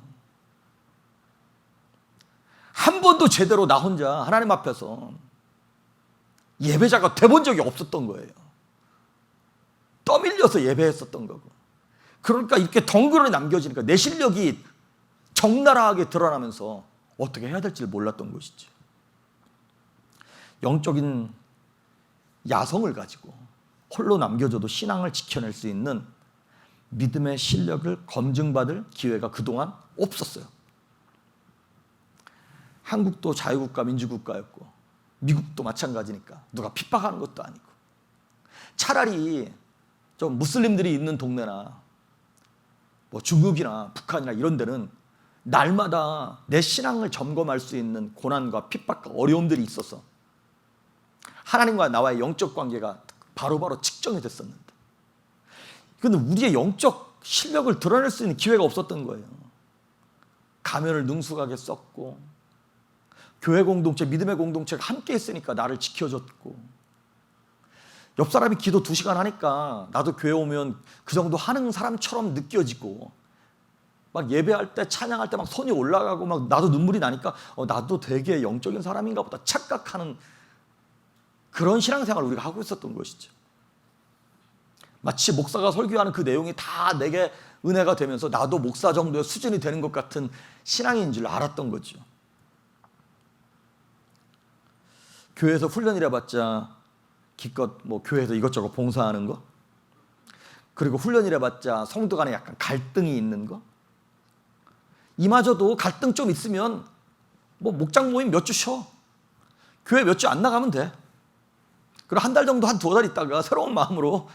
한 번도 제대로 나 혼자 하나님 앞에서 예배자가 돼본 적이 없었던 거예요. 떠밀려서 예배했었던 거고. 그러니까 이렇게 덩그러니 남겨지니까 내 실력이 적나라하게 드러나면서 어떻게 해야 될지를 몰랐던 것이죠. 영적인 야성을 가지고 홀로 남겨져도 신앙을 지켜낼 수 있는 믿음의 실력을 검증받을 기회가 그동안 없었어요. 한국도 자유국가 민주국가였고 미국도 마찬가지니까 누가 핍박하는 것도 아니고, 차라리 좀 무슬림들이 있는 동네나 중국이나 북한이나 이런 데는 날마다 내 신앙을 점검할 수 있는 고난과 핍박과 어려움들이 있어서 하나님과 나와의 영적 관계가 바로바로 측정이 됐었는데, 근데 우리의 영적 실력을 드러낼 수 있는 기회가 없었던 거예요. 가면을 능숙하게 썼고, 교회 공동체, 믿음의 공동체가 함께 있으니까 나를 지켜줬고, 옆 사람이 기도 2시간 하니까 나도 교회 오면 그 정도 하는 사람처럼 느껴지고, 막 예배할 때 찬양할 때 막 손이 올라가고 막 나도 눈물이 나니까 나도 되게 영적인 사람인가 보다 착각하는 그런 신앙생활을 우리가 하고 있었던 것이죠. 마치 목사가 설교하는 그 내용이 다 내게 은혜가 되면서 나도 목사 정도의 수준이 되는 것 같은 신앙인 줄 알았던 거죠. 교회에서 훈련이라 봤자 기껏 뭐 교회에서 이것저것 봉사하는 거, 그리고 훈련이라 봤자 성도 간에 약간 갈등이 있는 거, 이마저도 갈등 좀 있으면 뭐 목장 모임 몇 주 쉬어, 교회 몇 주 안 나가면 돼. 그리고 한 달 정도, 한 2달 있다가 새로운 마음으로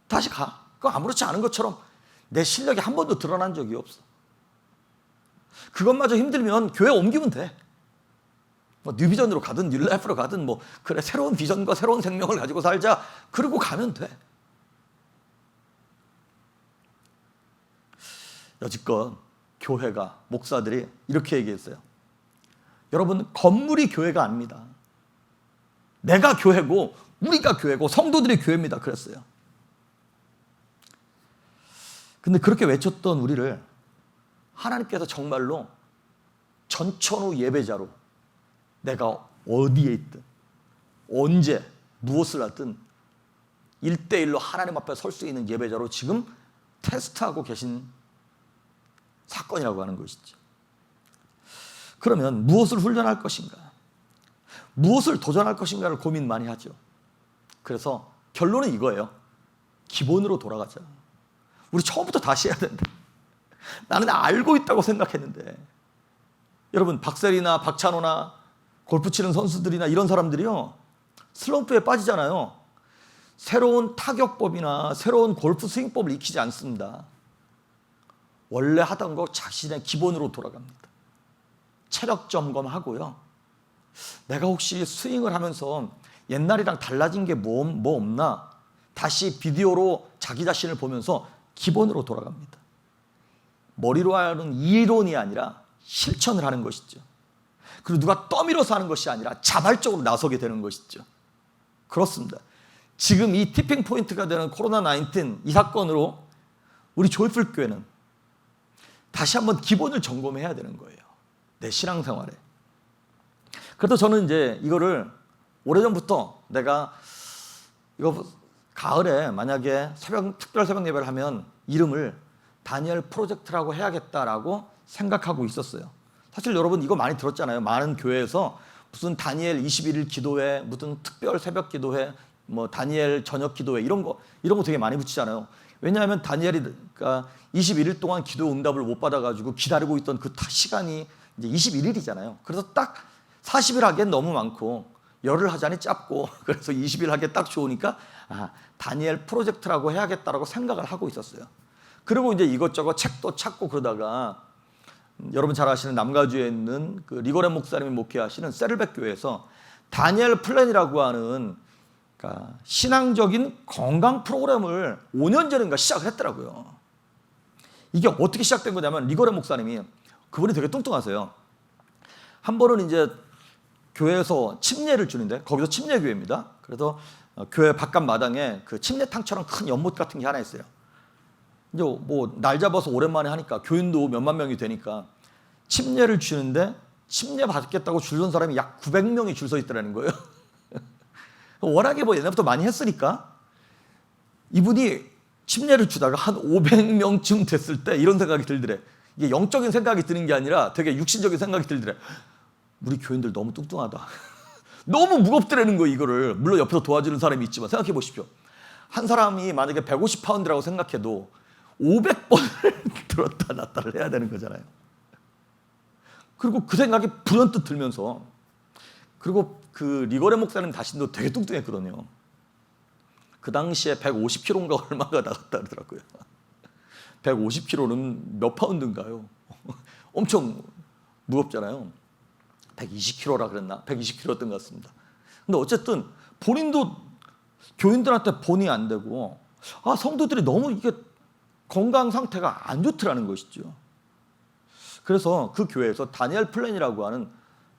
다시 가. 그거 아무렇지 않은 것처럼 내 실력이 한 번도 드러난 적이 없어. 그것마저 힘들면 교회 옮기면 돼. 뭐 뉴비전으로 가든 뉴라이프로 가든 뭐 그래 새로운 비전과 새로운 생명을 가지고 살자. 그러고 가면 돼. 여지껏 교회가, 목사들이 이렇게 얘기했어요. 여러분, 건물이 교회가 아닙니다. 내가 교회고 우리가 교회고 성도들이 교회입니다. 그랬어요. 근데 그렇게 외쳤던 우리를 하나님께서 정말로 전천후 예배자로 내가 어디에 있든 언제 무엇을 하든 1대1로 하나님 앞에 설 수 있는 예배자로 지금 테스트하고 계신 사건이라고 하는 것이죠. 그러면 무엇을 훈련할 것인가? 무엇을 도전할 것인가를 고민 많이 하죠. 그래서 결론은 이거예요. 기본으로 돌아가자. 우리 처음부터 다시 해야 된다. 나는 알고 있다고 생각했는데, 여러분 박세리나 박찬호나 골프 치는 선수들이나 이런 사람들이요, 슬럼프에 빠지잖아요. 새로운 타격법이나 새로운 골프 스윙법을 익히지 않습니다. 원래 하던 거 자신의 기본으로 돌아갑니다. 체력 점검하고요. 내가 혹시 스윙을 하면서 옛날이랑 달라진 게 뭐 없나? 다시 비디오로 자기 자신을 보면서 기본으로 돌아갑니다. 머리로 하는 이론이 아니라 실천을 하는 것이죠. 그리고 누가 떠밀어서 하는 것이 아니라 자발적으로 나서게 되는 것이죠. 그렇습니다. 지금 이 티핑 포인트가 되는 코로나19 이 사건으로 우리 조이풀 교회는 다시 한번 기본을 점검해야 되는 거예요. 내 신앙생활에. 그래서 저는 이제 이거를 오래전부터 내가 이거 가을에 만약에 특별 새벽 예배를 하면 이름을 다니엘 프로젝트라고 해야겠다라고 생각하고 있었어요. 사실 여러분 이거 많이 들었잖아요. 많은 교회에서 무슨 다니엘 21일 기도회, 무슨 특별 새벽 기도회, 뭐 다니엘 저녁 기도회 이런 거 되게 많이 붙이잖아요. 왜냐하면 다니엘이 21일 동안 기도 응답을 못 받아가지고 기다리고 있던 그 시간이 이제 21일이잖아요. 그래서 딱 40일 하기엔 너무 많고 열흘 하자니 짧고, 그래서 20일 하기에 딱 좋으니까 다니엘 프로젝트라고 해야겠다라고 생각을 하고 있었어요. 그리고 이제 이것저것 책도 찾고 그러다가 여러분 잘 아시는 남가주에 있는 그 리거렌 목사님이 목회하시는 세를백 교회에서 다니엘 플랜이라고 하는 그러니까 신앙적인 건강 프로그램을 5년 전인가 시작을 했더라고요. 이게 어떻게 시작된 거냐면 리거렌 목사님이, 그분이 되게 뚱뚱하세요. 한 번은 이제 교회에서 침례를 주는데, 거기서 침례교회입니다. 그래서 교회 바깥 마당에 그 침례탕처럼 큰 연못 같은 게 하나 있어요. 이제 뭐 날 잡아서 오랜만에 하니까 교인도 몇만 명이 되니까 침례를 주는데, 침례 받겠다고 줄 선 사람이 약 900명이 줄 서 있더라는 거예요. 워낙에 뭐 옛날부터 많이 했으니까 이분이 침례를 주다가 한 500명쯤 됐을 때 이런 생각이 들더래. 이게 영적인 생각이 드는 게 아니라 되게 육신적인 생각이 들더래. 우리 교인들 너무 뚱뚱하다. 너무 무겁더라는 거예요, 이거를. 물론 옆에서 도와주는 사람이 있지만 생각해 보십시오. 한 사람이 만약에 150파운드라고 생각해도 500번을 들었다 놨다를 해야 되는 거잖아요. 그리고 그 생각이 불현듯 들면서, 그리고 그 리거렌 목사님 자신도 되게 뚱뚱했거든요. 그 당시에 150kg인가 얼마가 나갔다 그러더라고요. 150kg는 몇 파운드인가요? 엄청 무겁잖아요. 120kg라 그랬나? 120kg였던 것 같습니다. 근데 어쨌든 본인도 교인들한테 본의 안 되고 성도들이 너무 이게 건강 상태가 안 좋더라는 것이죠. 그래서 그 교회에서 다니엘 플랜이라고 하는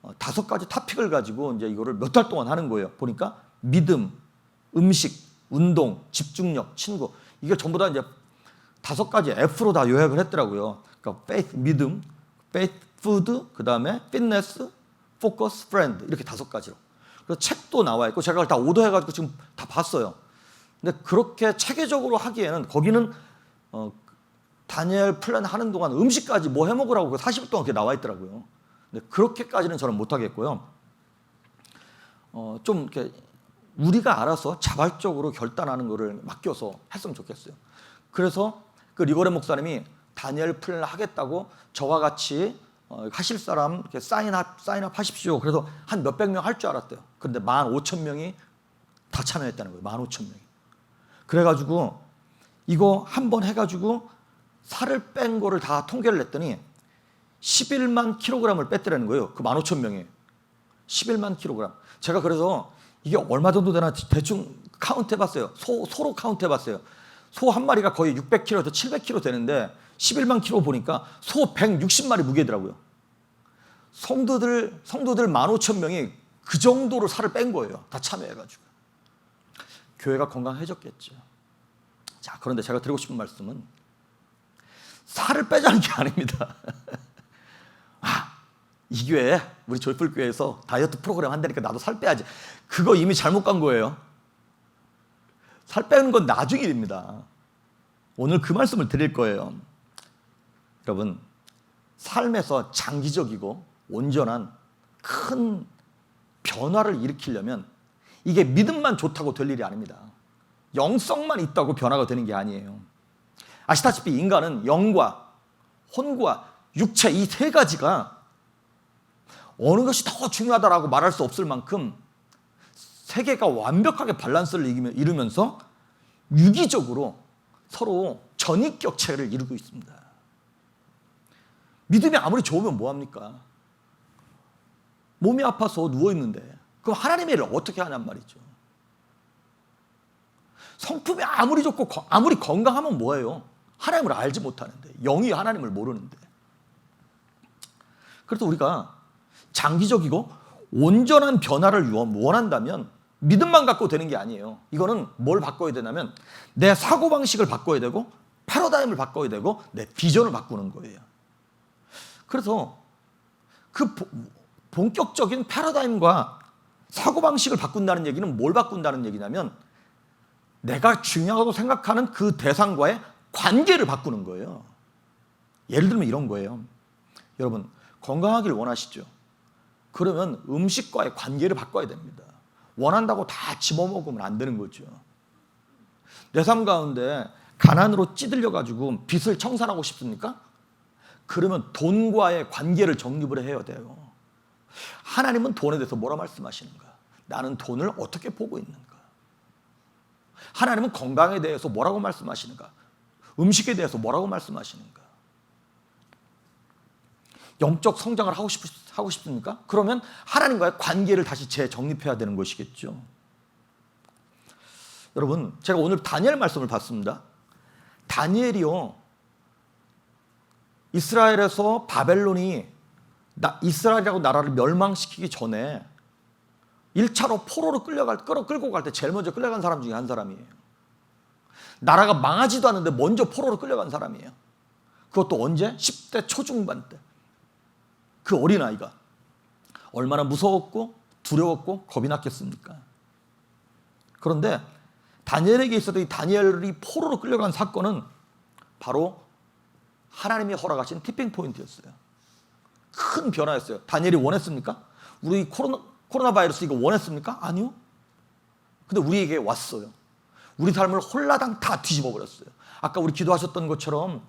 5가지 토픽을 가지고 이제 이거를 몇 달 동안 하는 거예요. 보니까 믿음, 음식, 운동, 집중력, 친구, 이게 전부 다 이제 5가지 F로 다 요약을 했더라고요. 그러니까 faith, 믿음, faith, food, 그 다음에 fitness, focus, friend, 이렇게 5가지로. 그래서 책도 나와 있고 제가 그걸 다 오더해가지고 지금 다 봤어요. 근데 그렇게 체계적으로 하기에는 거기는 다니엘 플랜 하는 동안 음식까지 뭐 해먹으라고 40일 동안 그게 나와 있더라고요. 근데 그렇게까지는 저는 못하겠고요. 좀 이렇게 우리가 알아서 자발적으로 결단하는 거를 맡겨서 했으면 좋겠어요. 그래서 그 리고레 목사님이 다니엘 플랜을 하겠다고 저와 같이 하실 사람 이렇게 사인업 하십시오. 그래서 한 몇백 명 할 줄 알았대요. 그런데 15,000명이 다 참여했다는 거예요. 15,000명이. 그래가지고 이거 한번 해가지고 살을 뺀 거를 다 통계를 냈더니 11만 킬로그램을 뺐더라는 거예요. 그 15,000명이 11만 킬로그램. 제가 그래서 이게 얼마 정도 되나 대충 카운트 해봤어요. 소로 카운트 해봤어요. 소 한 마리가 거의 600kg에서 700kg 되는데 11만 킬로 보니까 소 160마리 무게더라고요. 성도들 15,000명이 그 정도로 살을 뺀 거예요. 다 참여해가지고. 교회가 건강해졌겠죠. 자, 그런데 제가 드리고 싶은 말씀은 살을 빼자는 게 아닙니다. 이 교회, 우리 조이풀 교회에서 다이어트 프로그램 한다니까 나도 살 빼야지. 그거 이미 잘못 간 거예요. 살 빼는 건 나중 일입니다. 오늘 그 말씀을 드릴 거예요. 여러분, 삶에서 장기적이고 온전한 큰 변화를 일으키려면 이게 믿음만 좋다고 될 일이 아닙니다. 영성만 있다고 변화가 되는 게 아니에요. 아시다시피 인간은 영과 혼과 육체 이 3가지가 어느 것이 더 중요하다라고 말할 수 없을 만큼 3개가 완벽하게 밸런스를 이루면서 유기적으로 서로 전입격체를 이루고 있습니다. 믿음이 아무리 좋으면 뭐합니까? 몸이 아파서 누워있는데 그럼 하나님의 일을 어떻게 하냔 말이죠. 성품이 아무리 좋고 아무리 건강하면 뭐예요? 하나님을 알지 못하는데, 영이 하나님을 모르는데. 그래서 우리가 장기적이고 온전한 변화를 원한다면 믿음만 갖고 되는 게 아니에요. 이거는 뭘 바꿔야 되냐면 내 사고방식을 바꿔야 되고 패러다임을 바꿔야 되고 내 비전을 바꾸는 거예요. 그래서 그 본격적인 패러다임과 사고방식을 바꾼다는 얘기는 뭘 바꾼다는 얘기냐면 내가 중요하다고 생각하는 그 대상과의 관계를 바꾸는 거예요. 예를 들면 이런 거예요. 여러분, 건강하길 원하시죠? 그러면 음식과의 관계를 바꿔야 됩니다. 원한다고 다 집어먹으면 안 되는 거죠. 내 삶 가운데 가난으로 찌들려가지고 빚을 청산하고 싶습니까? 그러면 돈과의 관계를 정립을 해야 돼요. 하나님은 돈에 대해서 뭐라 말씀하시는가? 나는 돈을 어떻게 보고 있는가? 하나님은 건강에 대해서 뭐라고 말씀하시는가? 음식에 대해서 뭐라고 말씀하시는가? 영적 성장을 하고 싶습니까? 그러면 하나님과의 관계를 다시 재정립해야 되는 것이겠죠. 여러분, 제가 오늘 다니엘 말씀을 봤습니다. 다니엘이요, 이스라엘에서 바벨론이 이스라엘이라고 나라를 멸망시키기 전에 1차로 포로로 끌고 갈 때 제일 먼저 끌려간 사람 중에 한 사람이에요. 나라가 망하지도 않는데 먼저 포로로 끌려간 사람이에요. 그것도 언제? 10대 초중반 때. 그 어린아이가 얼마나 무서웠고 두려웠고 겁이 났겠습니까? 그런데 다니엘에게 있었던 이 다니엘이 포로로 끌려간 사건은 바로 하나님이 허락하신 티핑 포인트였어요. 큰 변화였어요. 다니엘이 원했습니까? 우리 코로나 바이러스 이거 원했습니까? 아니요. 근데 우리에게 왔어요. 우리 삶을 홀라당 다 뒤집어 버렸어요. 아까 우리 기도하셨던 것처럼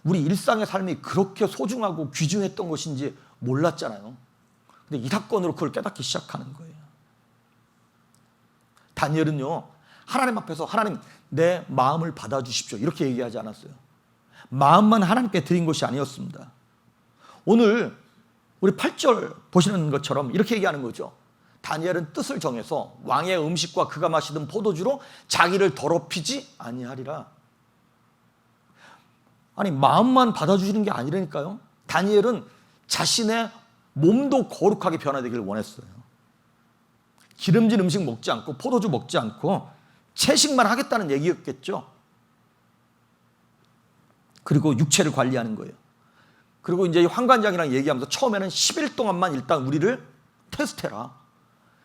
우리 일상의 삶이 그렇게 소중하고 귀중했던 것인지 몰랐잖아요. 근데 이 사건으로 그걸 깨닫기 시작하는 거예요. 다니엘은요, 하나님 앞에서 하나님 내 마음을 받아주십시오 이렇게 얘기하지 않았어요. 마음만 하나님께 드린 것이 아니었습니다. 오늘 우리 8절 보시는 것처럼 이렇게 얘기하는 거죠. 다니엘은 뜻을 정해서 왕의 음식과 그가 마시던 포도주로 자기를 더럽히지 아니하리라. 아니, 마음만 받아주시는 게 아니라니까요. 다니엘은 자신의 몸도 거룩하게 변화되기를 원했어요. 기름진 음식 먹지 않고 포도주 먹지 않고 채식만 하겠다는 얘기였겠죠. 그리고 육체를 관리하는 거예요. 그리고 이제 황관장이랑 얘기하면서 처음에는 10일 동안만 일단 우리를 테스트해라.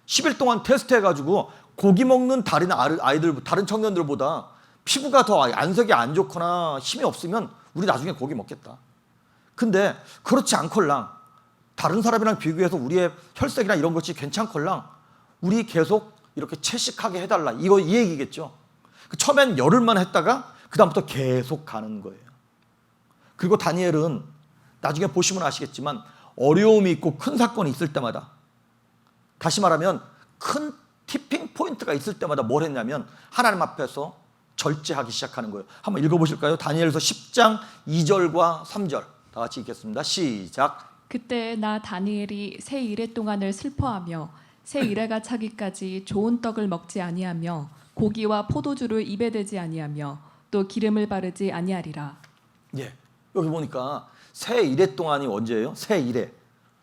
10일 동안 테스트해가지고 고기 먹는 다른 아이들, 다른 청년들보다 피부가 더 안색이 안 좋거나 힘이 없으면 우리 나중에 고기 먹겠다. 근데 그렇지 않걸랑 다른 사람이랑 비교해서 우리의 혈색이나 이런 것이 괜찮걸랑 우리 계속 이렇게 채식하게 해달라. 이 얘기겠죠. 처음엔 열흘만 했다가 그 다음부터 계속 가는 거예요. 그리고 다니엘은 나중에 보시면 아시겠지만 어려움이 있고 큰 사건이 있을 때마다, 다시 말하면 큰 티핑 포인트가 있을 때마다 뭘 했냐면 하나님 앞에서 절제하기 시작하는 거예요. 한번 읽어보실까요? 다니엘서 10장 2절과 3절 다 같이 읽겠습니다. 시작. 그때 나 다니엘이 새 이래 동안을 슬퍼하며 새 이래가 차기까지 좋은 떡을 먹지 아니하며 고기와 포도주를 입에 대지 아니하며 또 기름을 바르지 아니하리라. 예, 여기 보니까 새 이래 동안이 언제예요? 새 이래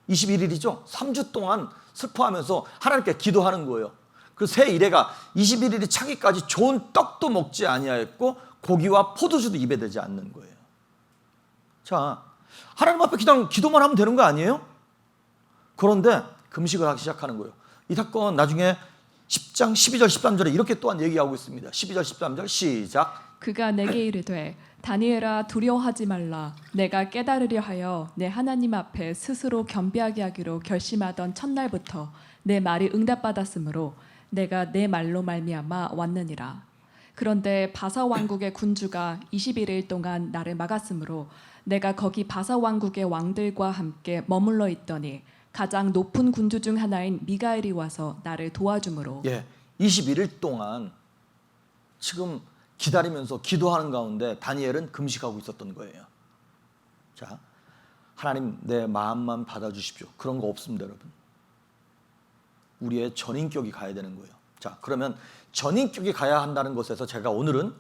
21일이죠. 3주 동안 슬퍼하면서 하나님께 기도하는 거예요. 그 새 이래가 21일이 차기까지 좋은 떡도 먹지 아니하였고 고기와 포도주도 입에 대지 않는 거예요. 자, 하나님 앞에 기도만 하면 되는 거 아니에요? 그런데 금식을 하기 시작하는 거예요. 이 사건 나중에 10장 12절 13절에 이렇게 또한 얘기하고 있습니다. 12절 13절 시작. 그가 내게 이르되 다니엘아 두려워하지 말라. 내가 깨달으려 하여 내 하나님 앞에 스스로 겸비하게 하기로 결심하던 첫날부터 내 말이 응답받았으므로 내가 내 말로 말미암아 왔느니라. 그런데 바사 왕국의 군주가 21일 동안 나를 막았으므로 내가 거기 바사 왕국의 왕들과 함께 머물러 있더니 가장 높은 군주 중 하나인 미가엘이 와서 나를 도와주므로. 예, 21일 동안 지금 기다리면서 기도하는 가운데 다니엘은 금식하고 있었던 거예요. 자, 하나님 내 마음만 받아주십시오. 그런 거 없습니다, 여러분. 우리의 전인격이 가야 되는 거예요. 자, 그러면 전인격이 가야 한다는 것에서 제가 오늘은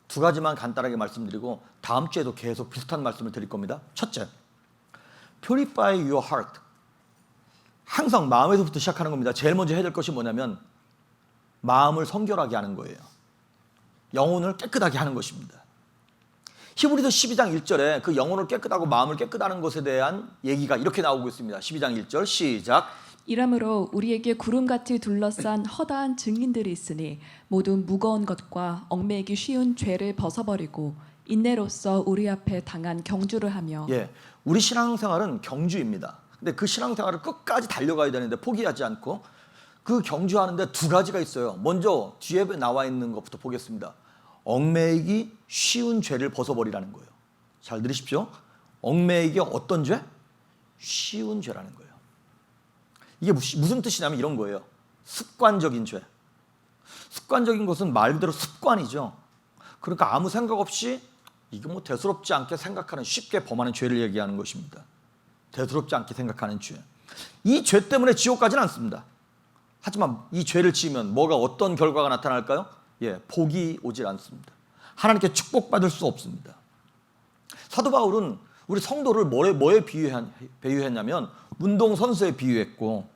두 가지만 간단하게 말씀드리고 다음 주에도 계속 비슷한 말씀을 드릴 겁니다. 첫째, purify your heart. 항상 마음에서부터 시작하는 겁니다. 제일 먼저 해야 될 것이 뭐냐면 마음을 성결하게 하는 거예요. 영혼을 깨끗하게 하는 것입니다. 히브리서 12장 1절에 그 영혼을 깨끗하고 마음을 깨끗하는 것에 대한 얘기가 이렇게 나오고 있습니다. 12장 1절 시작. 이러므로 우리에게 구름같이 둘러싼 허다한 증인들이 있으니 모두 무거운 것과 얽매이기 쉬운 죄를 벗어버리고 인내로써 우리 앞에 당한 경주를 하며. 예, 우리 신앙생활은 경주입니다. 근데 그 신앙생활을 끝까지 달려가야 되는데 포기하지 않고 그 경주하는데 두 가지가 있어요. 먼저 뒤에 나와 있는 것부터 보겠습니다. 얽매이기 쉬운 죄를 벗어버리라는 거예요. 잘 들으십시오. 얽매이기 어떤 죄? 쉬운 죄라는 거예요. 이게 무슨 뜻이냐면 이런 거예요. 습관적인 죄. 습관적인 것은 말 그대로 습관이죠. 그러니까 아무 생각 없이 이게 뭐 대수롭지 않게 생각하는, 쉽게 범하는 죄를 얘기하는 것입니다. 대수롭지 않게 생각하는 죄. 이 죄 때문에 지옥 가지는 않습니다. 하지만 이 죄를 지으면 뭐가 어떤 결과가 나타날까요? 예, 복이 오질 않습니다. 하나님께 축복받을 수 없습니다. 사도 바울은 우리 성도를 뭐에 비유했냐면 운동선수에 비유했고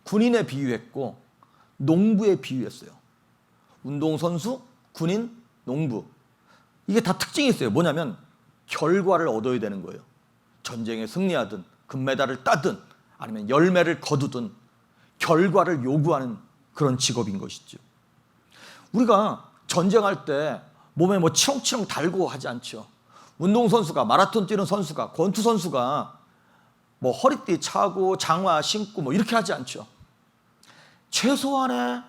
군인에 비유했고 농부에 비유했어요. 운동선수, 군인, 농부. 이게 다 특징이 있어요. 뭐냐면 결과를 얻어야 되는 거예요. 전쟁에 승리하든 금메달을 따든 아니면 열매를 거두든 결과를 요구하는 그런 직업인 것이죠. 우리가 전쟁할 때 몸에 뭐 치렁치렁 달고 하지 않죠. 운동선수가, 마라톤 뛰는 선수가, 권투 선수가 뭐 허리띠 차고 장화 신고 뭐 이렇게 하지 않죠. 최소한의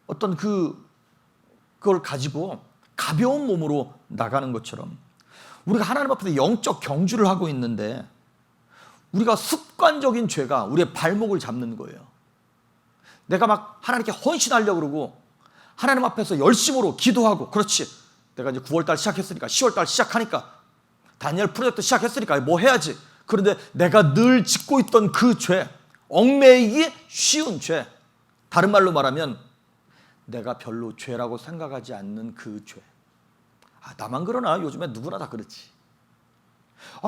어떤 그걸 가지고 가벼운 몸으로 나가는 것처럼 우리가 하나님 앞에서 영적 경주를 하고 있는데 우리가 습관적인 죄가 우리의 발목을 잡는 거예요. 내가 막 하나님께 헌신하려고 그러고 하나님 앞에서 열심으로 기도하고, 그렇지, 내가 이제 9월달 시작했으니까 10월달 시작하니까 다니엘 프로젝트 시작했으니까 뭐 해야지. 그런데 내가 늘 짓고 있던 그 죄, 얽매이기 쉬운 죄, 다른 말로 말하면 내가 별로 죄라고 생각하지 않는 그 죄. 나만 그러나? 요즘에 누구나 다 그렇지.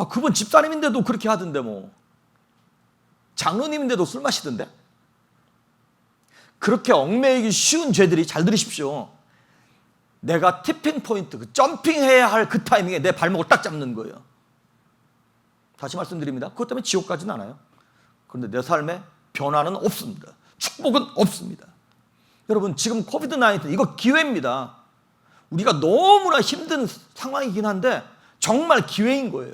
그분 집사님인데도 그렇게 하던데 뭐. 장로님인데도 술 마시던데. 그렇게 얽매이기 쉬운 죄들이, 잘 들으십시오, 내가 티핑 포인트, 그 점핑해야 할 그 타이밍에 내 발목을 딱 잡는 거예요. 다시 말씀드립니다. 그것 때문에 지옥 가진 않아요. 그런데 내 삶에 변화는 없습니다. 축복은 없습니다. 여러분, 지금 코비드-19 이거 기회입니다. 우리가 너무나 힘든 상황이긴 한데 정말 기회인 거예요.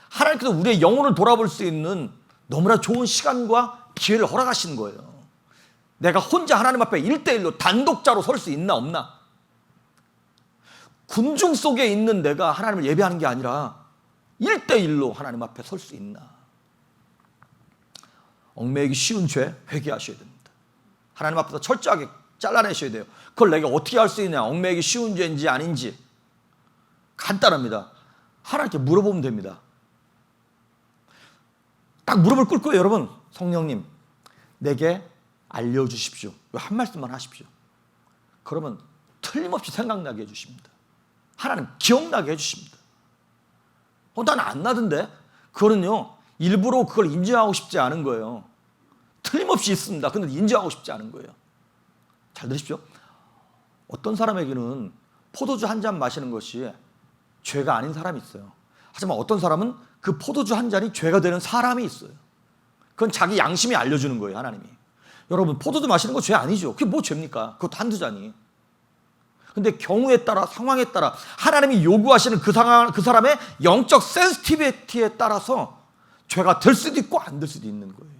하나님께서 우리의 영혼을 돌아볼 수 있는 너무나 좋은 시간과 기회를 허락하신 거예요. 내가 혼자 하나님 앞에 1대1로 단독자로 설 수 있나 없나? 군중 속에 있는 내가 하나님을 예배하는 게 아니라 1대1로 하나님 앞에 설 수 있나? 얽매이기 쉬운 죄 회개하셔야 됩니다. 하나님 앞에서 철저하게 잘라내셔야 돼요. 그걸 내가 어떻게 할 수 있냐? 얽매이기 쉬운 죄인지 아닌지 간단합니다. 하나님께 물어보면 됩니다. 딱 무릎을 꿇을 거예요. 여러분, 성령님 내게 알려주십시오. 한 말씀만 하십시오. 그러면 틀림없이 생각나게 해주십니다. 하나님 기억나게 해주십니다. 난 안 나던데? 그거는요, 일부러 그걸 인정하고 싶지 않은 거예요. 틀림없이 있습니다. 근데 인정하고 싶지 않은 거예요. 잘 들으십시오. 어떤 사람에게는 포도주 한 잔 마시는 것이 죄가 아닌 사람이 있어요. 하지만 어떤 사람은 그 포도주 한 잔이 죄가 되는 사람이 있어요. 그건 자기 양심이 알려주는 거예요, 하나님이. 여러분, 포도주 마시는 거 죄 아니죠. 그게 뭐 죄입니까? 그것도 한두 잔이. 근데 경우에 따라, 상황에 따라 하나님이 요구하시는 그 사람의 영적 센시티비티에 따라서 죄가 될 수도 있고 안 될 수도 있는 거예요.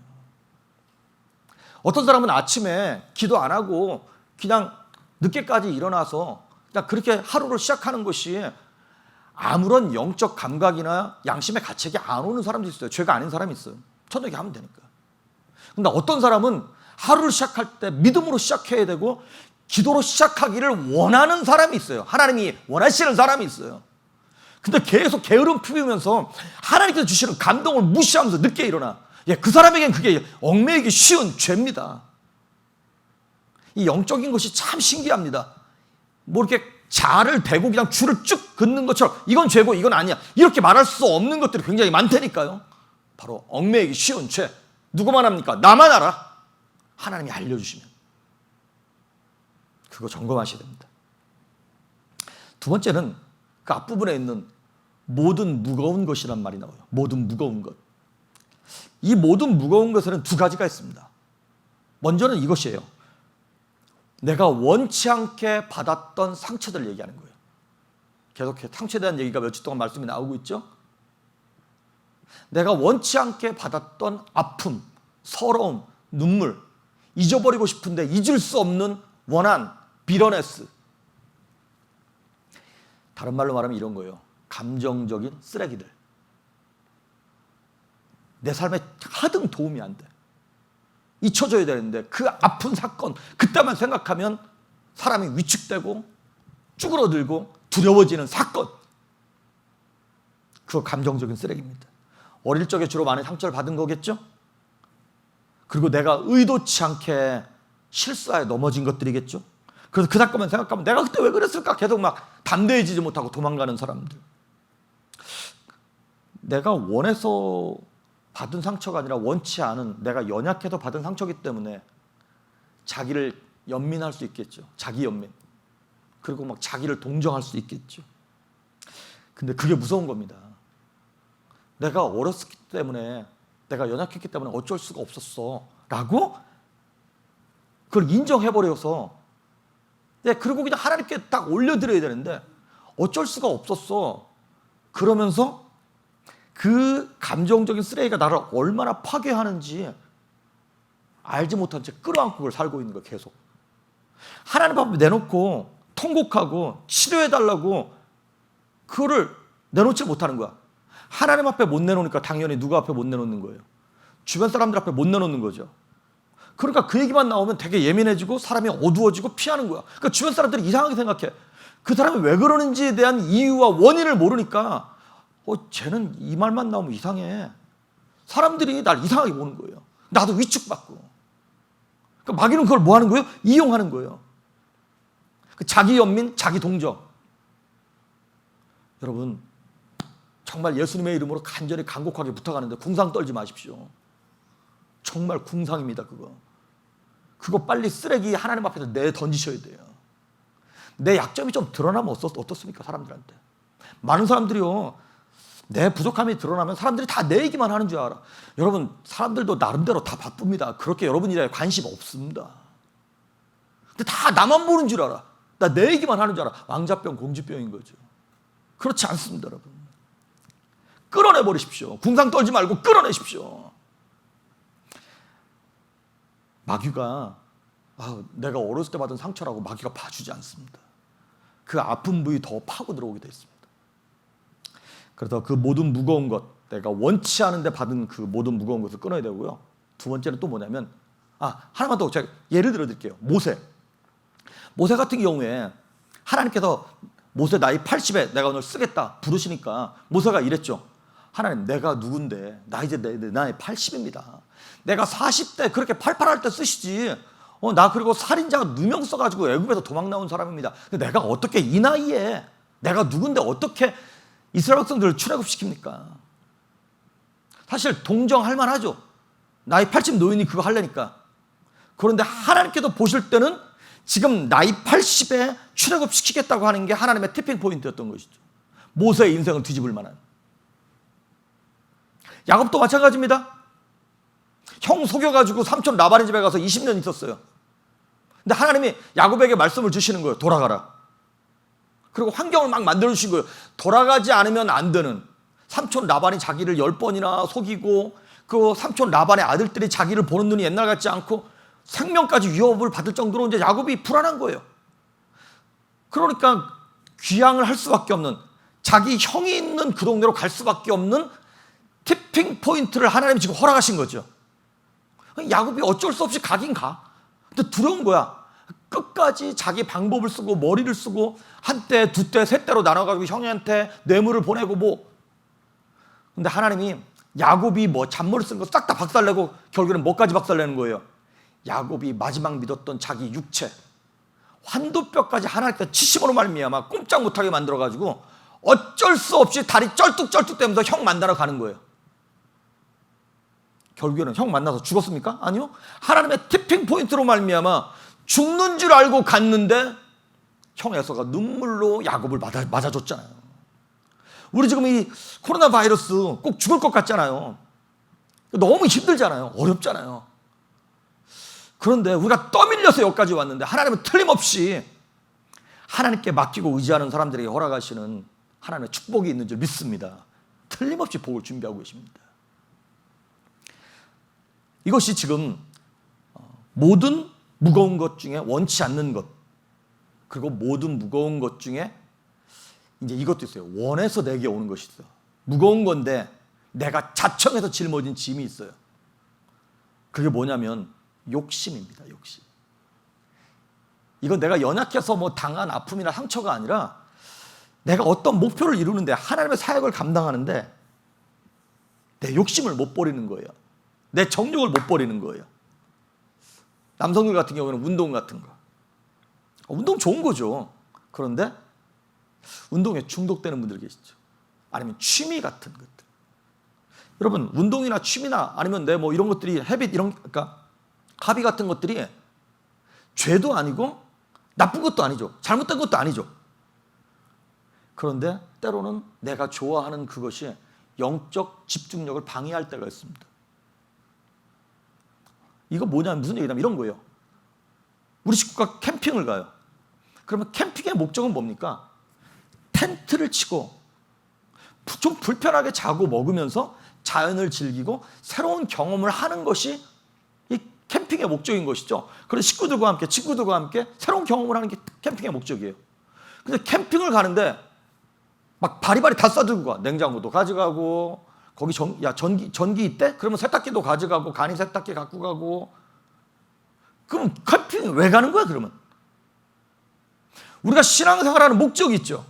어떤 사람은 아침에 기도 안 하고 그냥 늦게까지 일어나서 그냥 그렇게 하루를 시작하는 것이 아무런 영적 감각이나 양심의 가책이 안 오는 사람도 있어요. 죄가 아닌 사람이 있어요. 저녁에 하면 되니까. 근데 어떤 사람은 하루를 시작할 때 믿음으로 시작해야 되고 기도로 시작하기를 원하는 사람이 있어요. 하나님이 원하시는 사람이 있어요. 근데 계속 게으름 피우면서 하나님께서 주시는 감동을 무시하면서 늦게 일어나. 그 사람에겐 그게 얽매이기 쉬운 죄입니다. 이 영적인 것이 참 신기합니다. 뭐 이렇게 자를 대고 그냥 줄을 쭉 긋는 것처럼 이건 죄고 이건 아니야, 이렇게 말할 수 없는 것들이 굉장히 많다니까요. 바로 얽매이기 쉬운 죄. 누구만 합니까? 나만 알아. 하나님이 알려주시면 그거 점검하셔야 됩니다. 두 번째는 그 앞부분에 있는 모든 무거운 것이란 말이 나와요. 모든 무거운 것. 이 모든 무거운 것에는 두 가지가 있습니다. 먼저는 이것이에요. 내가 원치 않게 받았던 상처들 얘기하는 거예요. 계속 상처에 대한 얘기가 며칠 동안 말씀이 나오고 있죠. 내가 원치 않게 받았던 아픔, 서러움, 눈물, 잊어버리고 싶은데 잊을 수 없는 원한, 비러네스. 다른 말로 말하면 이런 거예요. 감정적인 쓰레기들. 내 삶에 하등 도움이 안 돼. 잊혀져야 되는데 그 아픈 사건, 그때만 생각하면 사람이 위축되고 쭈그러들고 두려워지는 사건. 그거 감정적인 쓰레기입니다. 어릴 적에 주로 많이 상처를 받은 거겠죠? 그리고 내가 의도치 않게 실수하여 넘어진 것들이겠죠? 그래서 그 사건만 생각하면 내가 그때 왜 그랬을까? 계속 막 담대해지지 못하고 도망가는 사람들. 내가 원해서 받은 상처가 아니라 원치 않은, 내가 연약해서 받은 상처이기 때문에 자기를 연민할 수 있겠죠. 자기 연민. 그리고 막 자기를 동정할 수 있겠죠. 근데 그게 무서운 겁니다. 내가 어렸기 때문에, 내가 연약했기 때문에 어쩔 수가 없었어 라고 그걸 인정해버려서, 그리고 그냥 하나님께 딱 올려드려야 되는데 어쩔 수가 없었어 그러면서 그 감정적인 쓰레기가 나를 얼마나 파괴하는지 알지 못한 채 끌어안고 그걸 살고 있는 거예요. 계속 하나님 앞에 내놓고 통곡하고 치료해달라고 그거를 내놓지 못하는 거야. 하나님 앞에 못 내놓으니까 당연히 누구 앞에 못 내놓는 거예요? 주변 사람들 앞에 못 내놓는 거죠. 그러니까 그 얘기만 나오면 되게 예민해지고 사람이 어두워지고 피하는 거야. 그러니까 주변 사람들이 이상하게 생각해. 그 사람이 왜 그러는지에 대한 이유와 원인을 모르니까 쟤는 이 말만 나오면 이상해. 사람들이 날 이상하게 보는 거예요. 나도 위축받고. 그러니까 마귀는 그걸 뭐 하는 거예요? 이용하는 거예요. 자기 연민, 자기 동정. 여러분, 정말 예수님의 이름으로 간절히 간곡하게 부탁하는데 궁상 떨지 마십시오. 정말 궁상입니다, 그거. 그거 빨리 쓰레기 하나님 앞에서 내던지셔야 돼요. 내 약점이 좀 드러나면 어떻습니까, 사람들한테? 많은 사람들이요, 내 부족함이 드러나면 사람들이 다 내 얘기만 하는 줄 알아. 여러분, 사람들도 나름대로 다 바쁩니다. 그렇게 여러분 일에 관심 없습니다. 근데 다 나만 보는 줄 알아. 나 내 얘기만 하는 줄 알아. 왕자병, 공주병인 거죠. 그렇지 않습니다, 여러분. 끌어내버리십시오. 궁상 떨지 말고 끌어내십시오. 마귀가 내가 어렸을 때 받은 상처라고 마귀가 봐주지 않습니다. 그 아픈 부위 더 파고 들어오게 돼 있습니다. 그래서 그 모든 무거운 것, 내가 원치 않은데 받은 그 모든 무거운 것을 끊어야 되고요. 두 번째는 또 뭐냐면 하나만 더 제가 예를 들어 드릴게요. 모세 같은 경우에 하나님께서 모세 나이 80에 내가 오늘 쓰겠다 부르시니까 모세가 이랬죠. 하나님, 내가 누군데 나 이제 내 나이 80입니다. 내가 40대 그렇게 팔팔할 때 쓰시지. 나 그리고 살인자가 누명 써가지고 애굽에서 도망 나온 사람입니다. 근데 내가 어떻게 이 나이에 내가 누군데 어떻게 이스라엘 백성들을 출애굽시킵니까? 사실 동정할 만하죠. 나이 80 노인이 그거 하려니까. 그런데 하나님께서 보실 때는 지금 나이 80에 출애굽시키겠다고 하는 게 하나님의 티핑 포인트였던 것이죠. 모세의 인생을 뒤집을 만한. 야곱도 마찬가지입니다. 형 속여가지고 삼촌 라반의 집에 가서 20년 있었어요. 근데 하나님이 야곱에게 말씀을 주시는 거예요. 돌아가라. 그리고 환경을 막 만들어주신 거예요. 돌아가지 않으면 안 되는. 삼촌 라반이 자기를 10번이나 속이고 그 삼촌 라반의 아들들이 자기를 보는 눈이 옛날 같지 않고 생명까지 위협을 받을 정도로 이제 야곱이 불안한 거예요. 그러니까 귀향을 할 수밖에 없는, 자기 형이 있는 그 동네로 갈 수밖에 없는 티핑 포인트를 하나님이 지금 허락하신 거죠. 야곱이 어쩔 수 없이 가긴 가. 근데 두려운 거야. 끝까지 자기 방법을 쓰고 머리를 쓰고 한때, 두때, 세때로 나눠가지고 형한테 뇌물을 보내고 뭐. 근데 하나님이 야곱이 뭐 잔머리 쓴 거 싹 다 박살내고 결국에는 뭐까지 박살내는 거예요. 야곱이 마지막 믿었던 자기 육체, 환도뼈까지 하나님께 치심으로 말미암아 꼼짝 못하게 만들어가지고 어쩔 수 없이 다리 쩔뚝쩔뚝 대면서 형 만나러 가는 거예요. 결국에는 형 만나서 죽었습니까? 아니요. 하나님의 티핑 포인트로 말미암아 죽는 줄 알고 갔는데 형 에서가 눈물로 야곱을 맞아줬잖아요. 우리 지금 이 코로나 바이러스 꼭 죽을 것 같잖아요. 너무 힘들잖아요. 어렵잖아요. 그런데 우리가 떠밀려서 여기까지 왔는데 하나님은 틀림없이 하나님께 맡기고 의지하는 사람들에게 허락하시는 하나님의 축복이 있는 줄 믿습니다. 틀림없이 복을 준비하고 계십니다. 이것이 지금 모든 무거운 것 중에 원치 않는 것, 그리고 모든 무거운 것 중에 이제 이것도 있어요. 원해서 내게 오는 것이 있어요. 무거운 건데 내가 자청해서 짊어진 짐이 있어요. 그게 뭐냐면 욕심입니다. 욕심. 이건 내가 연약해서 뭐 당한 아픔이나 상처가 아니라 내가 어떤 목표를 이루는데, 하나님의 사역을 감당하는데 내 욕심을 못 버리는 거예요. 내 정욕을 못 버리는 거예요. 남성들 같은 경우는 운동 같은 거. 운동 좋은 거죠. 그런데 운동에 중독되는 분들 계시죠. 아니면 취미 같은 것들. 여러분, 운동이나 취미나 아니면 내 뭐 이런 것들이 헤빗 이런, 그러니까 하비 같은 것들이 죄도 아니고 나쁜 것도 아니죠. 잘못된 것도 아니죠. 그런데 때로는 내가 좋아하는 그것이 영적 집중력을 방해할 때가 있습니다. 이거 뭐냐면 무슨 얘기냐면 이런 거예요. 우리 식구가 캠핑을 가요. 그러면 캠핑의 목적은 뭡니까? 텐트를 치고 좀 불편하게 자고 먹으면서 자연을 즐기고 새로운 경험을 하는 것이 이 캠핑의 목적인 것이죠. 그래서 식구들과 함께, 친구들과 함께 새로운 경험을 하는 게 캠핑의 목적이에요. 근데 캠핑을 가는데 막 바리바리 다 싸들고 가. 냉장고도 가져가고, 거기 전기 있대? 그러면 세탁기도 가져가고, 간이 세탁기 갖고 가고. 그럼 캠핑 왜 가는 거야, 그러면? 우리가 신앙생활하는 목적이 있죠.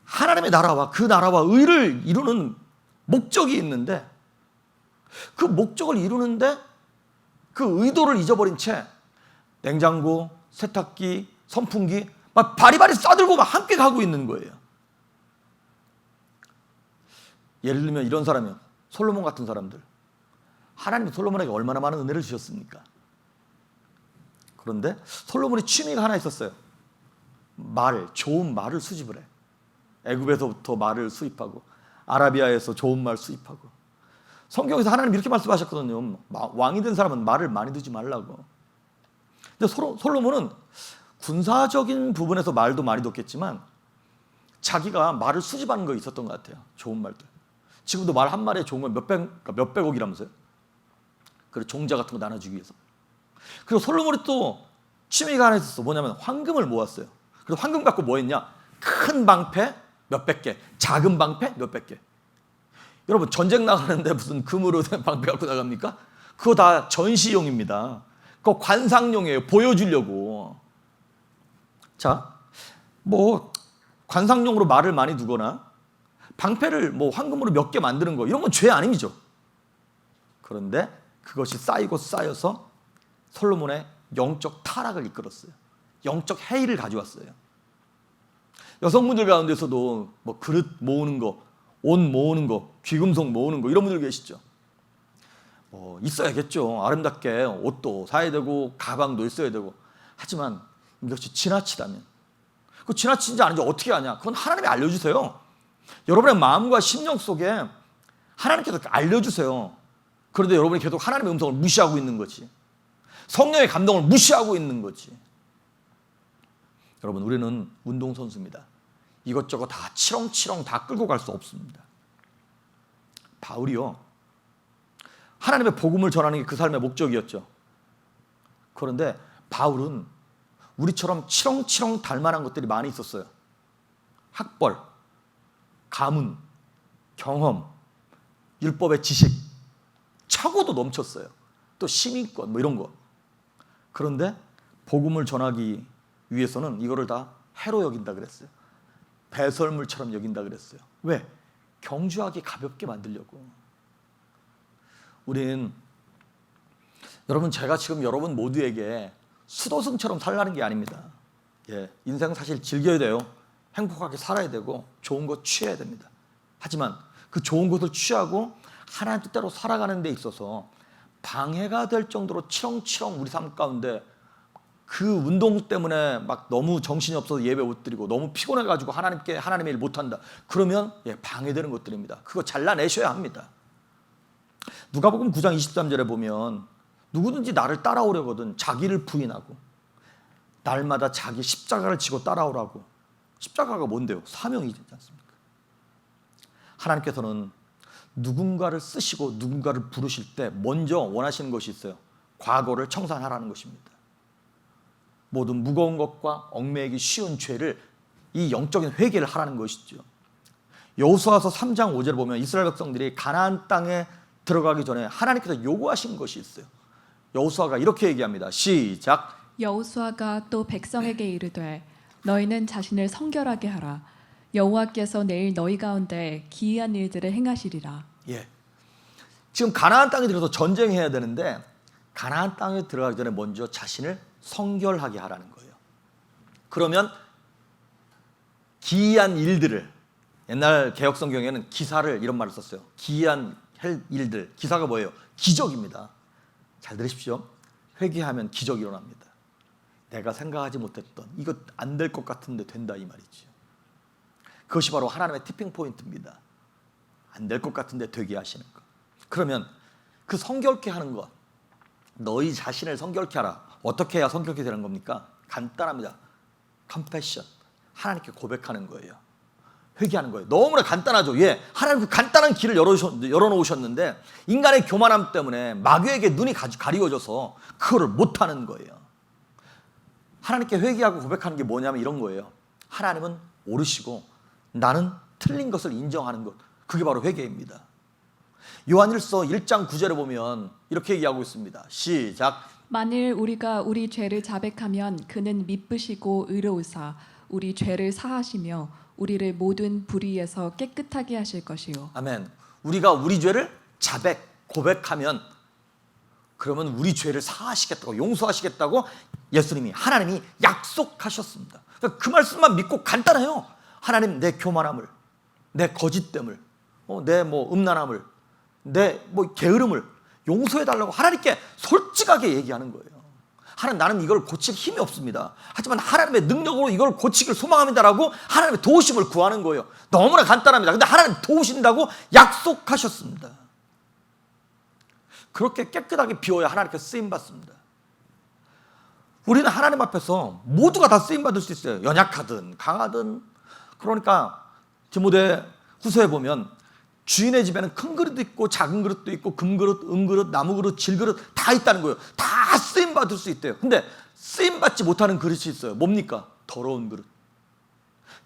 하나님의 나라와 그 나라와 의를 이루는 목적이 있는데 그 목적을 이루는데 그 의도를 잊어버린 채 냉장고, 세탁기, 선풍기 막 바리바리 싸들고 막 함께 가고 있는 거예요. 예를 들면 이런 사람이요. 솔로몬 같은 사람들. 하나님이 솔로몬에게 얼마나 많은 은혜를 주셨습니까? 그런데 솔로몬이 취미가 하나 있었어요. 좋은 말을 수집을 해. 애굽에서부터 말을 수입하고 아라비아에서 좋은 말 수입하고. 성경에서 하나님 이렇게 말씀하셨거든요. 왕이 된 사람은 말을 많이 두지 말라고. 근데 솔로몬은 군사적인 부분에서 말도 많이 뒀겠지만 자기가 말을 수집하는 거 있었던 것 같아요. 좋은 말들. 지금도 말 한 마리에 좋은 건 몇백억이라면서요. 그리고 종자 같은 거 나눠주기 위해서. 그리고 솔로몬이 또 취미가 하나 있었어. 뭐냐면 황금을 모았어요. 그래서 황금 갖고 뭐 했냐? 큰 방패 몇백 개, 작은 방패 몇백 개. 여러분 전쟁 나가는데 무슨 금으로 된 방패 갖고 나갑니까? 그거 다 전시용입니다. 그거 관상용이에요. 보여주려고. 자, 뭐 관상용으로 말을 많이 두거나 방패를 뭐 황금으로 몇 개 만드는 거 이런 건 죄 아님이죠. 그런데 그것이 쌓이고 쌓여서 솔로몬의 영적 타락을 이끌었어요. 영적 해이를 가져왔어요. 여성분들 가운데서도 뭐 그릇 모으는 거, 옷 모으는 거, 귀금속 모으는 거 이런 분들 계시죠. 있어야겠죠. 아름답게 옷도 사야 되고 가방도 있어야 되고. 하지만 이것이 지나치다면 그 지나친지 아닌지 어떻게 아냐? 그건 하나님이 알려주세요. 여러분의 마음과 심령 속에 하나님께서 알려주세요. 그런데 여러분이 계속 하나님의 음성을 무시하고 있는 거지. 성령의 감동을 무시하고 있는 거지. 여러분 우리는 운동선수입니다. 이것저것 다 치렁치렁 다 끌고 갈 수 없습니다. 바울이요. 하나님의 복음을 전하는 게 그 삶의 목적이었죠. 그런데 바울은 우리처럼 치렁치렁 달 만한 것들이 많이 있었어요. 학벌, 가문, 경험, 율법의 지식, 차고도 넘쳤어요. 또 시민권 뭐 이런 거. 그런데 복음을 전하기 위해서는 이거를 다 해로 여긴다 그랬어요. 배설물처럼 여긴다 그랬어요. 왜? 경주하기 가볍게 만들려고. 우린 여러분 제가 지금 여러분 모두에게 수도승처럼 살라는 게 아닙니다. 인생 사실 즐겨야 돼요. 행복하게 살아야 되고 좋은 것 취해야 됩니다. 하지만 그 좋은 것을 취하고 하나님 뜻대로 살아가는 데 있어서 방해가 될 정도로 치렁치렁 우리 삶 가운데 그 운동 때문에 막 너무 정신이 없어서 예배 못 드리고 너무 피곤해가지고 하나님의 일 못한다. 그러면 방해되는 것들입니다. 그거 잘라내셔야 합니다. 누가복음 9장 23절에 보면 누구든지 나를 따라오려거든 자기를 부인하고 날마다 자기 십자가를 지고 따라오라고. 십자가가 뭔데요? 사명이지 않습니까? 하나님께서는 누군가를 쓰시고 누군가를 부르실 때 먼저 원하시는 것이 있어요. 과거를 청산하라는 것입니다. 모든 무거운 것과 얽매이기 쉬운 죄를 이 영적인 회개를 하라는 것이죠. 여호수아서 3장 5절을 보면 이스라엘 백성들이 가나안 땅에 들어가기 전에 하나님께서 요구하신 것이 있어요. 여호수아가 이렇게 얘기합니다. 시작. 여호수아가 또 백성에게 이르되 너희는 자신을 성결하게 하라. 여호와께서 내일 너희 가운데 기이한 일들을 행하시리라. 지금 가나안 땅에 들어서 전쟁해야 되는데 가나안 땅에 들어가기 전에 먼저 자신을 성결하게 하라는 거예요. 그러면 기이한 일들을, 옛날 개혁성경에는 기사를 이런 말을 썼어요. 기이한 일들, 기사가 뭐예요? 기적입니다. 잘 들으십시오. 회개하면 기적이 일어납니다. 내가 생각하지 못했던 이거 안 될 것 같은데 된다 이 말이죠. 그것이 바로 하나님의 티핑 포인트입니다. 안 될 것 같은데 되게 하시는 것. 그러면 그 성결케 하는 것, 너희 자신을 성결케 하라. 어떻게 해야 성결케 되는 겁니까? 간단합니다. confession, 하나님께 고백하는 거예요. 회개하는 거예요. 너무나 간단하죠. 하나님 그 간단한 길을 열어놓으셨는데 인간의 교만함 때문에 마귀에게 눈이 가리워져서 그거를 못하는 거예요. 하나님께 회개하고 고백하는 게 뭐냐면 이런 거예요. 하나님은 옳으시고 나는 틀린 것을 인정하는 것, 그게 바로 회개입니다. 요한일서 1장 9절에 보면 이렇게 얘기하고 있습니다. 시작. 만일 우리가 우리 죄를 자백하면 그는 미쁘시고 의로우사 우리 죄를 사하시며 우리를 모든 불의에서 깨끗하게 하실 것이요. 아멘. 우리가 우리 죄를 자백, 고백하면 그러면 우리 죄를 사하시겠다고, 용서하시겠다고 예수님이, 하나님이 약속하셨습니다. 그러니까 그 말씀만 믿고 간단해요. 하나님, 내 교만함을, 내 거짓됨을, 내 음란함을, 내 게으름을 용서해달라고 하나님께 솔직하게 얘기하는 거예요. 하나님, 나는 이걸 고칠 힘이 없습니다. 하지만 하나님의 능력으로 이걸 고치길 소망합니다라고 하나님의 도우심을 구하는 거예요. 너무나 간단합니다. 근데 하나님 도우신다고 약속하셨습니다. 그렇게 깨끗하게 비워야 하나님께 쓰임받습니다. 우리는 하나님 앞에서 모두가 다 쓰임받을 수 있어요. 연약하든 강하든. 그러니까 디모데 후서에 보면 주인의 집에는 큰 그릇도 있고 작은 그릇도 있고 금그릇, 은그릇, 나무그릇, 질그릇 다 있다는 거예요. 다 쓰임받을 수 있대요. 근데 쓰임받지 못하는 그릇이 있어요. 뭡니까? 더러운 그릇.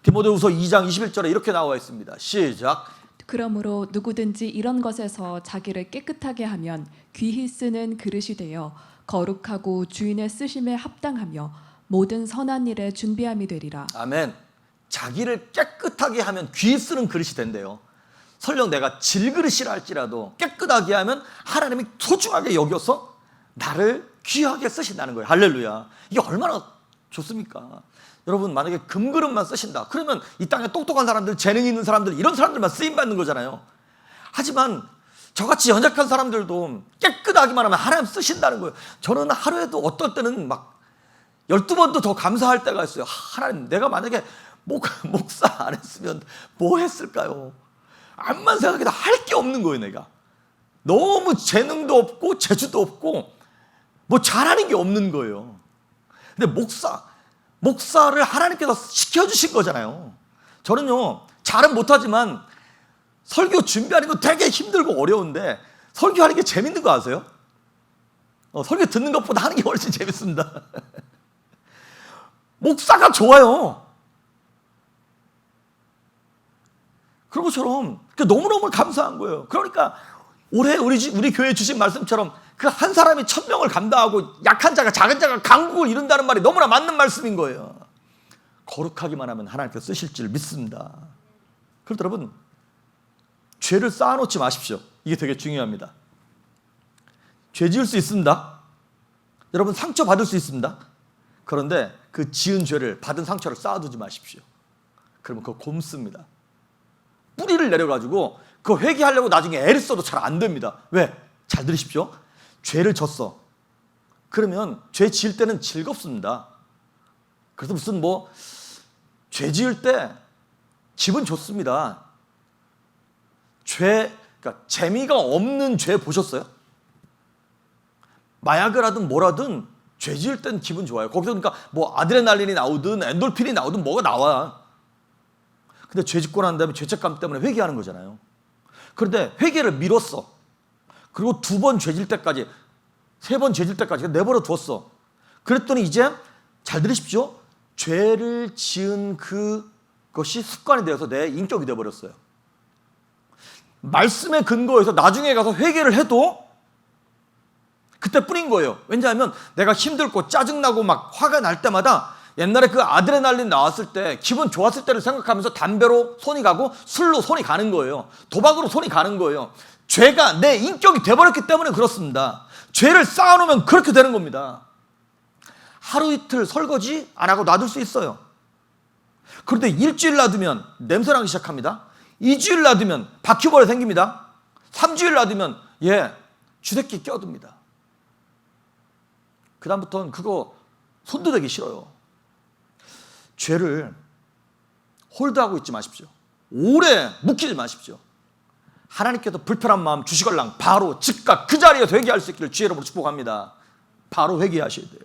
디모데 후서 2장 21절에 이렇게 나와 있습니다. 시작. 그러므로 누구든지 이런 것에서 자기를 깨끗하게 하면 귀히 쓰는 그릇이 되어 거룩하고 주인의 쓰심에 합당하며 모든 선한 일에 준비함이 되리라. 아멘. 자기를 깨끗하게 하면 귀히 쓰는 그릇이 된대요. 설령 내가 질그릇이라 할지라도 깨끗하게 하면 하나님이 소중하게 여겨서 나를 귀하게 쓰신다는 거예요. 할렐루야. 이게 얼마나 좋습니까? 여러분, 만약에 금그릇만 쓰신다 그러면 이 땅에 똑똑한 사람들, 재능 있는 사람들, 이런 사람들만 쓰임받는 거잖아요. 하지만 저같이 연약한 사람들도 깨끗하기만 하면 하나님 쓰신다는 거예요. 저는 하루에도 어떨 때는 막 12번도 더 감사할 때가 있어요. 하나님, 내가 만약에 목사 안 했으면 뭐 했을까요? 암만 생각해도 할 게 없는 거예요. 내가 너무 재능도 없고 재주도 없고 뭐 잘하는 게 없는 거예요. 근데 목사를 하나님께서 시켜주신 거잖아요. 저는요, 잘은 못하지만 설교 준비하는 거 되게 힘들고 어려운데 설교하는 게 재밌는 거 아세요? 설교 듣는 것보다 하는 게 훨씬 재밌습니다. 목사가 좋아요. 그런 것처럼 너무너무 감사한 거예요. 그러니까 올해 우리 교회에 주신 말씀처럼 그 한 사람이 1000명을 감당하고 약한 자가, 작은 자가 강국을 이룬다는 말이 너무나 맞는 말씀인 거예요. 거룩하기만 하면 하나님께서 쓰실 줄 믿습니다. 그래서 여러분, 죄를 쌓아놓지 마십시오. 이게 되게 중요합니다. 죄 지을 수 있습니다. 여러분, 상처받을 수 있습니다. 그런데 그 지은 죄를, 받은 상처를 쌓아두지 마십시오. 그러면 그거 곰습니다. 뿌리를 내려가지고 그거 회개하려고 나중에 애를 써도 잘 안 됩니다. 왜? 잘 들으십시오. 죄를 졌어. 그러면 죄 지을 때는 즐겁습니다. 그래서 무슨 죄 지을 때 기분 좋습니다. 그러니까 재미가 없는 죄 보셨어요? 마약을 하든 뭐라든 죄 지을 때는 기분 좋아요. 거기서 그러니까 아드레날린이 나오든 엔돌핀이 나오든 뭐가 나와. 근데 죄 짓고 난 다음에 죄책감 때문에 회개하는 거잖아요. 그런데 회개를 미뤘어. 그리고 2번 죄질 때까지, 3번 죄질 때까지 내버려 뒀어. 그랬더니 이제 잘 들으십시오. 죄를 지은 그것이 습관이 되어서 내 인격이 되어버렸어요. 말씀에 근거해서 나중에 가서 회개를 해도 그때뿐인 거예요. 왜냐하면 내가 힘들고 짜증나고 막 화가 날 때마다 옛날에 그 아드레날린 나왔을 때 기분 좋았을 때를 생각하면서 담배로 손이 가고 술로 손이 가는 거예요. 도박으로 손이 가는 거예요. 죄가 내 인격이 돼버렸기 때문에 그렇습니다. 죄를 쌓아놓으면 그렇게 되는 겁니다. 하루 이틀 설거지 안 하고 놔둘 수 있어요. 그런데 일주일 놔두면 냄새나기 시작합니다. 2주일 놔두면 바퀴벌레 생깁니다. 3주일 놔두면 쥐새끼 껴듭니다. 그 다음부터는 그거 손도 대기 싫어요. 죄를 홀드하고 있지 마십시오. 오래 묵히지 마십시오. 하나님께서 불편한 마음 주시걸랑 바로 즉각 그 자리에서 회개할 수 있기를 주의 이름으로 축복합니다. 바로 회개하셔야 돼요.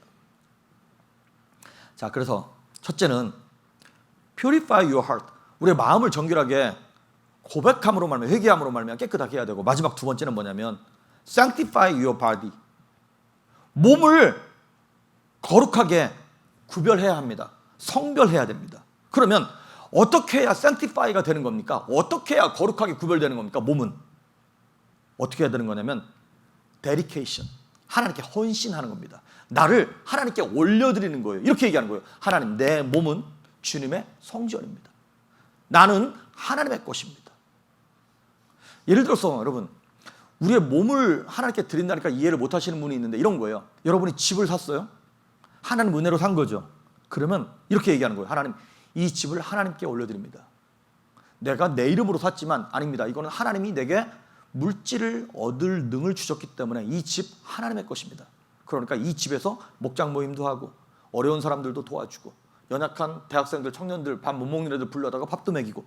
자, 그래서 첫째는 purify your heart. 우리의 마음을 정결하게 고백함으로 말하면, 회개함으로 말하면 깨끗하게 해야 되고, 마지막 2번째는 뭐냐면 sanctify your body. 몸을 거룩하게 구별해야 합니다. 성별해야 됩니다. 그러면 어떻게 해야 sanctify가 되는 겁니까? 어떻게 해야 거룩하게 구별되는 겁니까? 몸은 어떻게 해야 되는 거냐면 dedication, 하나님께 헌신하는 겁니다. 나를 하나님께 올려드리는 거예요. 이렇게 얘기하는 거예요. 하나님, 내 몸은 주님의 성전입니다. 나는 하나님의 것입니다. 예를 들어서 여러분, 우리의 몸을 하나님께 드린다니까 이해를 못 하시는 분이 있는데 이런 거예요. 여러분이 집을 샀어요. 하나님 은혜로 산 거죠. 그러면 이렇게 얘기하는 거예요. 하나님, 이 집을 하나님께 올려드립니다. 내가 내 이름으로 샀지만 아닙니다. 이거는 하나님이 내게 물질을 얻을 능을 주셨기 때문에 이 집 하나님의 것입니다. 그러니까 이 집에서 목장 모임도 하고 어려운 사람들도 도와주고 연약한 대학생들, 청년들, 밥 못 먹는 애들 불러다가 밥도 먹이고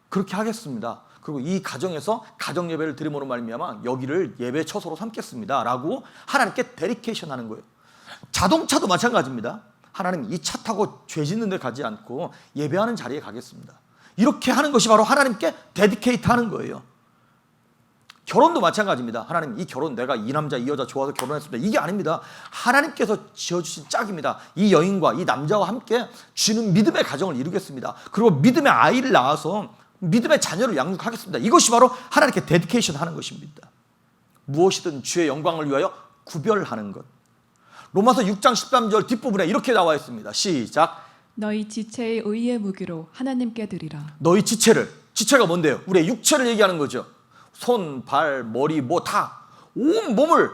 그렇게 하겠습니다. 그리고 이 가정에서 가정 예배를 드림으로 말미암아 여기를 예배 처소로 삼겠습니다 라고 하나님께 데디케이션 하는 거예요. 자동차도 마찬가지입니다. 하나님, 이 차 타고 죄 짓는 데 가지 않고 예배하는 자리에 가겠습니다. 이렇게 하는 것이 바로 하나님께 데디케이트 하는 거예요. 결혼도 마찬가지입니다. 하나님, 이 결혼 내가 이 남자 이 여자 좋아서 결혼했습니다. 이게 아닙니다. 하나님께서 지어주신 짝입니다. 이 여인과 이 남자와 함께 주는 믿음의 가정을 이루겠습니다. 그리고 믿음의 아이를 낳아서 믿음의 자녀를 양육하겠습니다. 이것이 바로 하나님께 데디케이션 하는 것입니다. 무엇이든 주의 영광을 위하여 구별하는 것. 로마서 6장 13절 뒷부분에 이렇게 나와 있습니다. 시작. 너희 지체의 의의 무기로 하나님께 드리라. 너희 지체가 뭔데요? 우리의 육체를 얘기하는 거죠. 손, 발, 머리 뭐 다 온 몸을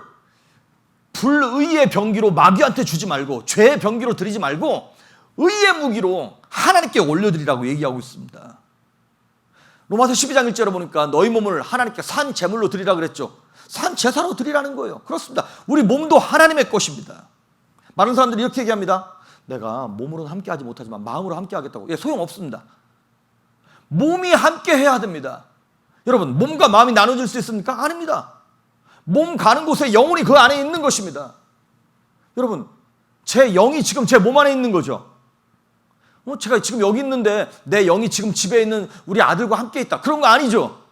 불의의 병기로 마귀한테 주지 말고 죄의 병기로 드리지 말고 의의 무기로 하나님께 올려드리라고 얘기하고 있습니다. 로마서 12장 1절에 보니까 너희 몸을 하나님께 산 제물로 드리라 그랬죠. 산 제사로 드리라는 거예요. 그렇습니다. 우리 몸도 하나님의 것입니다. 많은 사람들이 이렇게 얘기합니다. 내가 몸으로는 함께하지 못하지만 마음으로 함께하겠다고. 예, 소용없습니다. 몸이 함께해야 됩니다. 여러분, 몸과 마음이 나눠질 수 있습니까? 아닙니다. 몸 가는 곳에 영혼이 그 안에 있는 것입니다. 여러분, 제 영이 지금 제 몸 안에 있는 거죠. 제가 지금 여기 있는데 내 영이 지금 집에 있는 우리 아들과 함께 있다. 그런 거 아니죠.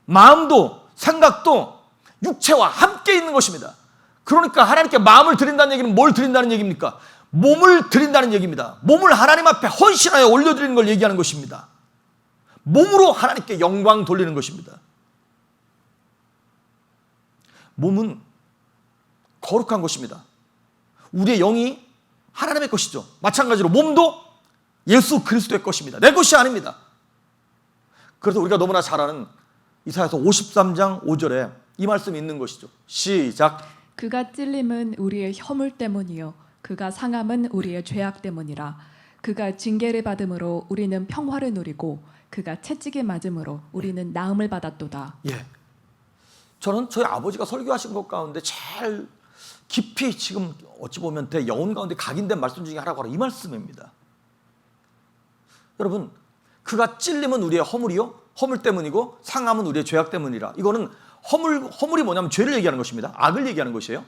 마음도 생각도 육체와 함께 있는 것입니다. 그러니까 하나님께 마음을 드린다는 얘기는 뭘 드린다는 얘기입니까? 몸을 드린다는 얘기입니다. 몸을 하나님 앞에 헌신하여 올려드리는 걸 얘기하는 것입니다. 몸으로 하나님께 영광 돌리는 것입니다. 몸은 거룩한 것입니다. 우리의 영이 하나님의 것이죠. 마찬가지로 몸도 예수 그리스도의 것입니다. 내 것이 아닙니다. 그래서 우리가 너무나 잘 아는 이사야서 53장 5절에 이 말씀이 있는 것이죠. 시작. 그가 찔림은 우리의 허물 때문이요 그가 상함은 우리의 죄악 때문이라. 그가 징계를 받음으로 우리는 평화를 누리고 그가 채찍에 맞음으로 우리는 나음을 받았도다. 예. 저는 저희 아버지가 설교하신 것 가운데 제일 깊이 지금 어찌 보면 대 영혼 가운데 각인된 말씀 중에 하나가 바로 이 말씀입니다. 여러분, 그가 찔림은 우리의 허물이요 허물 때문이고 상함은 우리의 죄악 때문이라. 이거는 허물이 뭐냐면 죄를 얘기하는 것입니다. 악을 얘기하는 것이에요.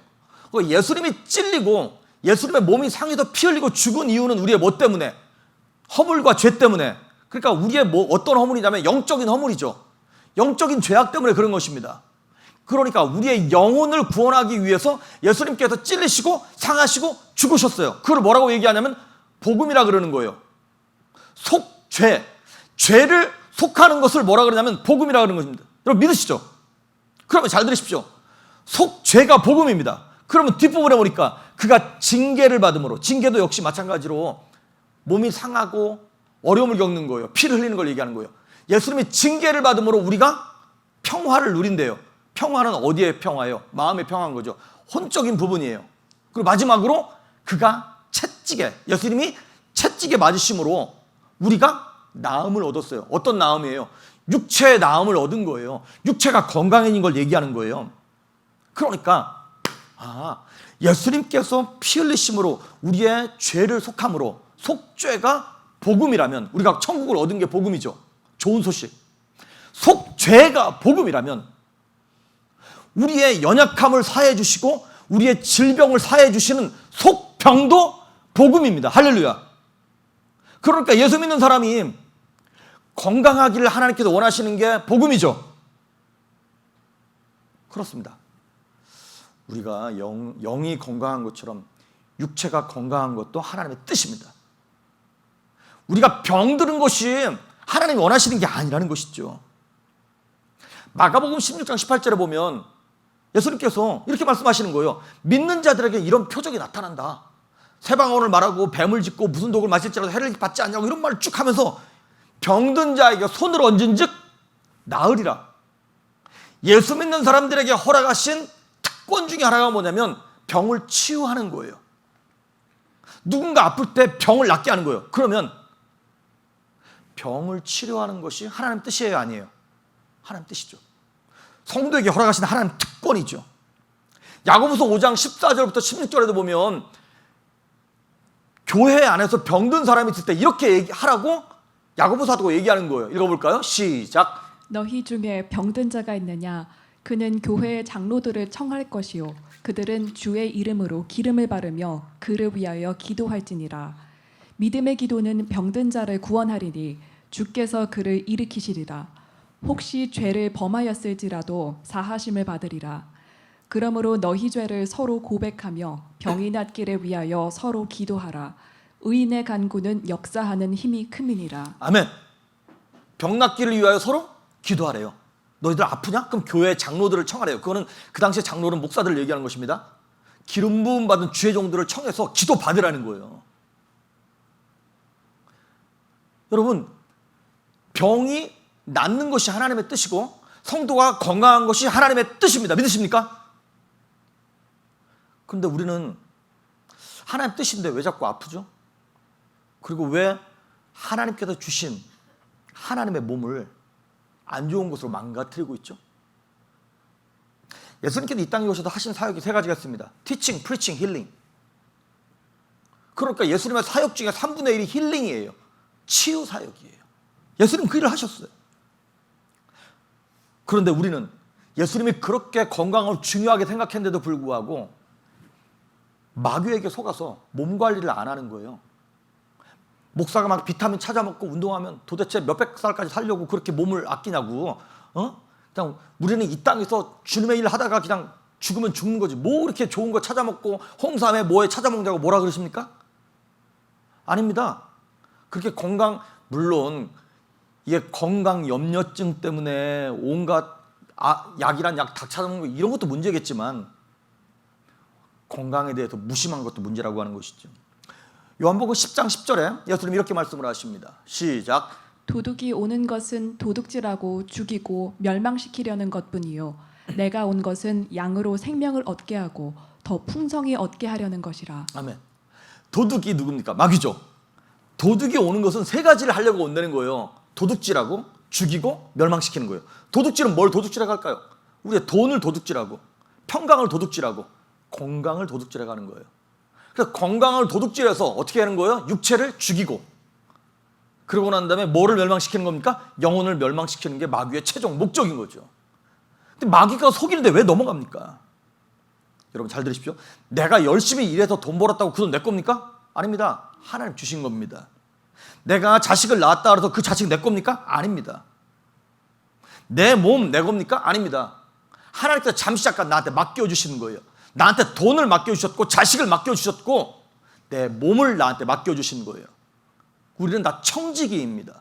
예수님이 찔리고 예수님의 몸이 상해서 피 흘리고 죽은 이유는 우리의 뭐 때문에? 허물과 죄 때문에. 그러니까 우리의 어떤 허물이냐면 영적인 허물이죠. 영적인 죄악 때문에 그런 것입니다. 그러니까 우리의 영혼을 구원하기 위해서 예수님께서 찔리시고 상하시고 죽으셨어요. 그걸 뭐라고 얘기하냐면 복음이라 그러는 거예요. 죄를 속하는 것을 뭐라 그러냐면 복음이라 그러는 것입니다. 여러분 믿으시죠? 그러면 잘 들으십시오. 속죄가 복음입니다. 그러면 뒷부분에 보니까 그가 징계를 받음으로, 징계도 역시 마찬가지로 몸이 상하고 어려움을 겪는 거예요. 피를 흘리는 걸 얘기하는 거예요. 예수님이 징계를 받음으로 우리가 평화를 누린대요. 평화는 어디의 평화예요? 마음의 평화인 거죠. 혼적인 부분이에요. 그리고 마지막으로 그가 예수님이 채찍에 맞으심으로 우리가 나음을 얻었어요. 어떤 나음이에요? 육체의 나음을 얻은 거예요. 육체가 건강해진 걸 얘기하는 거예요. 그러니까 예수님께서 피 흘리심으로 우리의 죄를 속함으로 속죄가 복음이라면, 우리가 천국을 얻은 게 복음이죠. 좋은 소식. 속죄가 복음이라면 우리의 연약함을 사해 주시고 우리의 질병을 사해 주시는 속병도 복음입니다. 할렐루야. 그러니까 예수 믿는 사람이 건강하기를 하나님께서 원하시는 게 복음이죠. 그렇습니다. 우리가 영이 건강한 것처럼 육체가 건강한 것도 하나님의 뜻입니다. 우리가 병드는 것이 하나님이 원하시는 게 아니라는 것이죠. 마가복음 16장 18절에 보면 예수님께서 이렇게 말씀하시는 거예요. 믿는 자들에게 이런 표적이 나타난다. 세방언을 말하고 뱀을 짚고 무슨 독을 마실지라도 해를 받지 않냐고 이런 말을 쭉 하면서 병든 자에게 손을 얹은 즉 나으리라. 예수 믿는 사람들에게 허락하신 특권 중에 하나가 뭐냐면 병을 치유하는 거예요. 누군가 아플 때 병을 낫게 하는 거예요. 그러면 병을 치료하는 것이 하나님 뜻이에요, 아니에요? 하나님 뜻이죠. 성도에게 허락하신 하나님 특권이죠. 야고보서 5장 14절부터 16절에도 보면 교회 안에서 병든 사람이 있을 때 이렇게 얘기하라고 야고보 사도가 얘기하는 거예요. 읽어볼까요? 시작. 너희 중에 병든 자가 있느냐? 그는 교회의 장로들을 청할 것이요 그들은 주의 이름으로 기름을 바르며 그를 위하여 기도할지니라. 믿음의 기도는 병든 자를 구원하리니 주께서 그를 일으키시리라. 혹시 죄를 범하였을지라도 사하심을 받으리라. 그러므로 너희 죄를 서로 고백하며 병이 낫기를 위하여 서로 기도하라. 의인의 간구는 역사하는 힘이 큼이니라. 아멘. 병 낫기를 위하여 서로 기도하래요. 너희들 아프냐? 그럼 교회 장로들을 청하래요. 그거는 그 당시에 장로는 목사들을 얘기하는 것입니다. 기름 부음 받은 주의 종들을 청해서 기도 받으라는 거예요. 여러분, 병이 낫는 것이 하나님의 뜻이고 성도가 건강한 것이 하나님의 뜻입니다. 믿으십니까? 그런데 우리는 하나님 뜻인데 왜 자꾸 아프죠? 그리고 왜 하나님께서 주신 하나님의 몸을 안 좋은 것으로 망가뜨리고 있죠? 예수님께서 이 땅에 오셔서 하신 사역이 세 가지가 있습니다. Teaching, Preaching, Healing. 그러니까 예수님의 사역 중에 3분의 1이 힐링이에요. 치유 사역이에요. 예수님 그 일을 하셨어요. 그런데 우리는 예수님이 그렇게 건강을 중요하게 생각했는데도 불구하고 마귀에게 속아서 몸 관리를 안 하는 거예요. 목사가 막 비타민 찾아 먹고 운동하면 도대체 몇백 살까지 살려고 그렇게 몸을 아끼냐고. 그냥 우리는 이 땅에서 주님의 일 하다가 그냥 죽으면 죽는 거지. 뭐 이렇게 좋은 거 찾아 먹고 홍삼에 뭐에 찾아 먹냐고 뭐라 그러십니까? 아닙니다. 그렇게 물론 이게 건강 염려증 때문에 온갖 약이란 약 다 찾아 먹는 거 이런 것도 문제겠지만 건강에 대해서 무심한 것도 문제라고 하는 것이죠. 요한복음 10장 10절에 예수님이 이렇게 말씀을 하십니다. 시작. 도둑이 오는 것은 도둑질하고 죽이고 멸망시키려는 것뿐이요 내가 온 것은 양으로 생명을 얻게 하고 더 풍성히 얻게 하려는 것이라. 아멘. 도둑이 누굽니까? 마귀죠. 도둑이 오는 것은 세 가지를 하려고 온다는 거예요. 도둑질하고 죽이고 멸망시키는 거예요. 도둑질은 뭘 도둑질하고 할까요? 우리의 돈을 도둑질하고 평강을 도둑질하고 건강을 도둑질해 가는 거예요. 그래서 건강을 도둑질해서 어떻게 하는 거예요? 육체를 죽이고 그러고 난 다음에 뭐를 멸망시키는 겁니까? 영혼을 멸망시키는 게 마귀의 최종 목적인 거죠. 근데 마귀가 속이는데 왜 넘어갑니까? 여러분 잘 들으십시오. 내가 열심히 일해서 돈 벌었다고 그 돈 내 겁니까? 아닙니다. 하나님 주신 겁니다. 내가 자식을 낳았다 그래서 그 자식 내 겁니까? 아닙니다. 내 몸 내 겁니까? 아닙니다. 하나님께서 잠시 잠깐 나한테 맡겨주시는 거예요. 나한테 돈을 맡겨주셨고 자식을 맡겨주셨고 내 몸을 나한테 맡겨주신 거예요. 우리는 다 청지기입니다.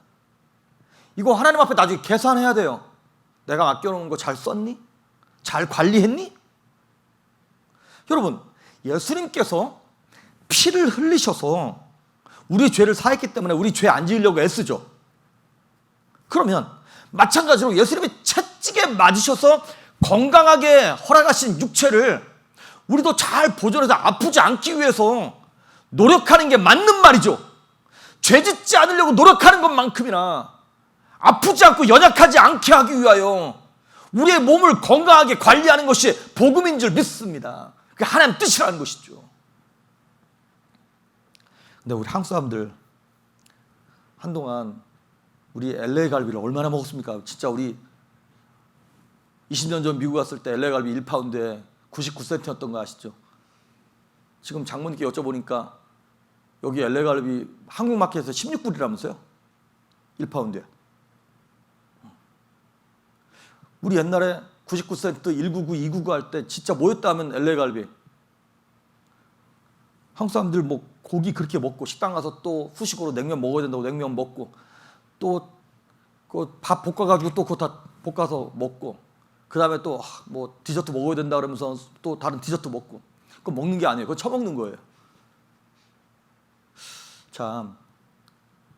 이거 하나님 앞에 나중에 계산해야 돼요. 내가 맡겨놓은 거 잘 썼니? 잘 관리했니? 여러분, 예수님께서 피를 흘리셔서 우리 죄를 사했기 때문에 우리 죄 안 지으려고 애쓰죠. 그러면 마찬가지로 예수님이 채찍에 맞으셔서 건강하게 허락하신 육체를 우리도 잘 보존해서 아프지 않기 위해서 노력하는 게 맞는 말이죠. 죄 짓지 않으려고 노력하는 것만큼이나 아프지 않고 연약하지 않게 하기 위하여 우리의 몸을 건강하게 관리하는 것이 복음인 줄 믿습니다. 그게 하나님 뜻이라는 것이죠. 근데 우리 한국 사람들 한동안 우리 LA 갈비를 얼마나 먹었습니까? 진짜 우리 20년 전 미국 갔을 때 LA 갈비 1파운드에 99센트였던 거 아시죠? 지금 장모님께 여쭤보니까 여기 LA 갈비 한국 마켓에서 16불이라면서요? 1파운드에. 우리 옛날에 99센트 199, 299 할 때 진짜 뭐였다 하면 LA 갈비. 한국 사람들 뭐 고기 그렇게 먹고 식당 가서 또 후식으로 냉면 먹어야 된다고 냉면 먹고 또 그 밥 볶아가지고 또 그거 다 볶아서 먹고 그 다음에 또 뭐 디저트 먹어야 된다 그러면서 또 다른 디저트 먹고 그거 먹는 게 아니에요. 그거 처먹는 거예요. 참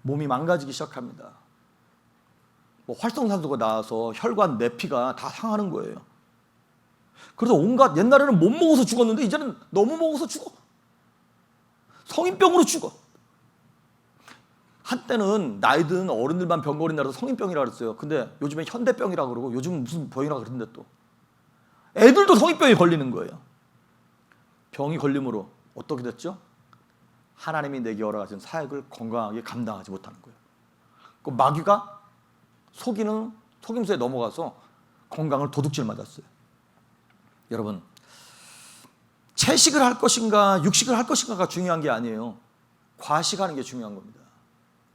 몸이 망가지기 시작합니다. 뭐 활성산소가 나와서 혈관 내피가 다 상하는 거예요. 그래서 온갖, 옛날에는 못 먹어서 죽었는데 이제는 너무 먹어서 죽어. 성인병으로 죽어. 한때는 나이 든 어른들만 병 걸린다고 성인병이라고 그랬어요. 근데 요즘엔 현대병이라고 그러고 요즘은 무슨 병이라고 그러는데 또 애들도 성인병이 걸리는 거예요. 병이 걸림으로 어떻게 됐죠? 하나님이 내게 허락하신 사역을 건강하게 감당하지 못하는 거예요. 그 마귀가 속이는 속임수에 넘어가서 건강을 도둑질 맞았어요. 여러분, 채식을 할 것인가 육식을 할 것인가가 중요한 게 아니에요. 과식하는 게 중요한 겁니다.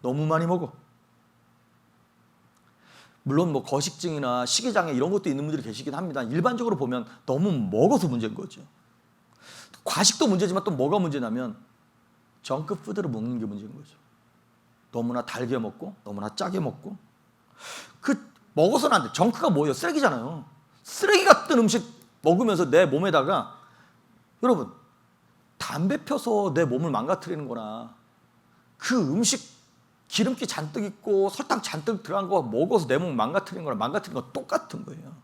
너무 많이 먹어. 물론 뭐 거식증이나 식이장애 이런 것도 있는 분들이 계시긴 합니다. 일반적으로 보면 너무 먹어서 문제인 거죠. 과식도 문제지만 또 뭐가 문제냐면 정크푸드를 먹는 게 문제인 거죠. 너무나 달게 먹고 너무나 짜게 먹고 그 먹어서는 안 돼. 정크가 뭐예요? 쓰레기잖아요. 쓰레기 같은 음식 먹으면서 내 몸에다가 여러분 담배 펴서 내 몸을 망가뜨리는 거나 그 음식 기름기 잔뜩 있고 설탕 잔뜩 들어간 거 먹어서 내 몸을 망가뜨리는 거랑 망가뜨리는 건 똑같은 거예요.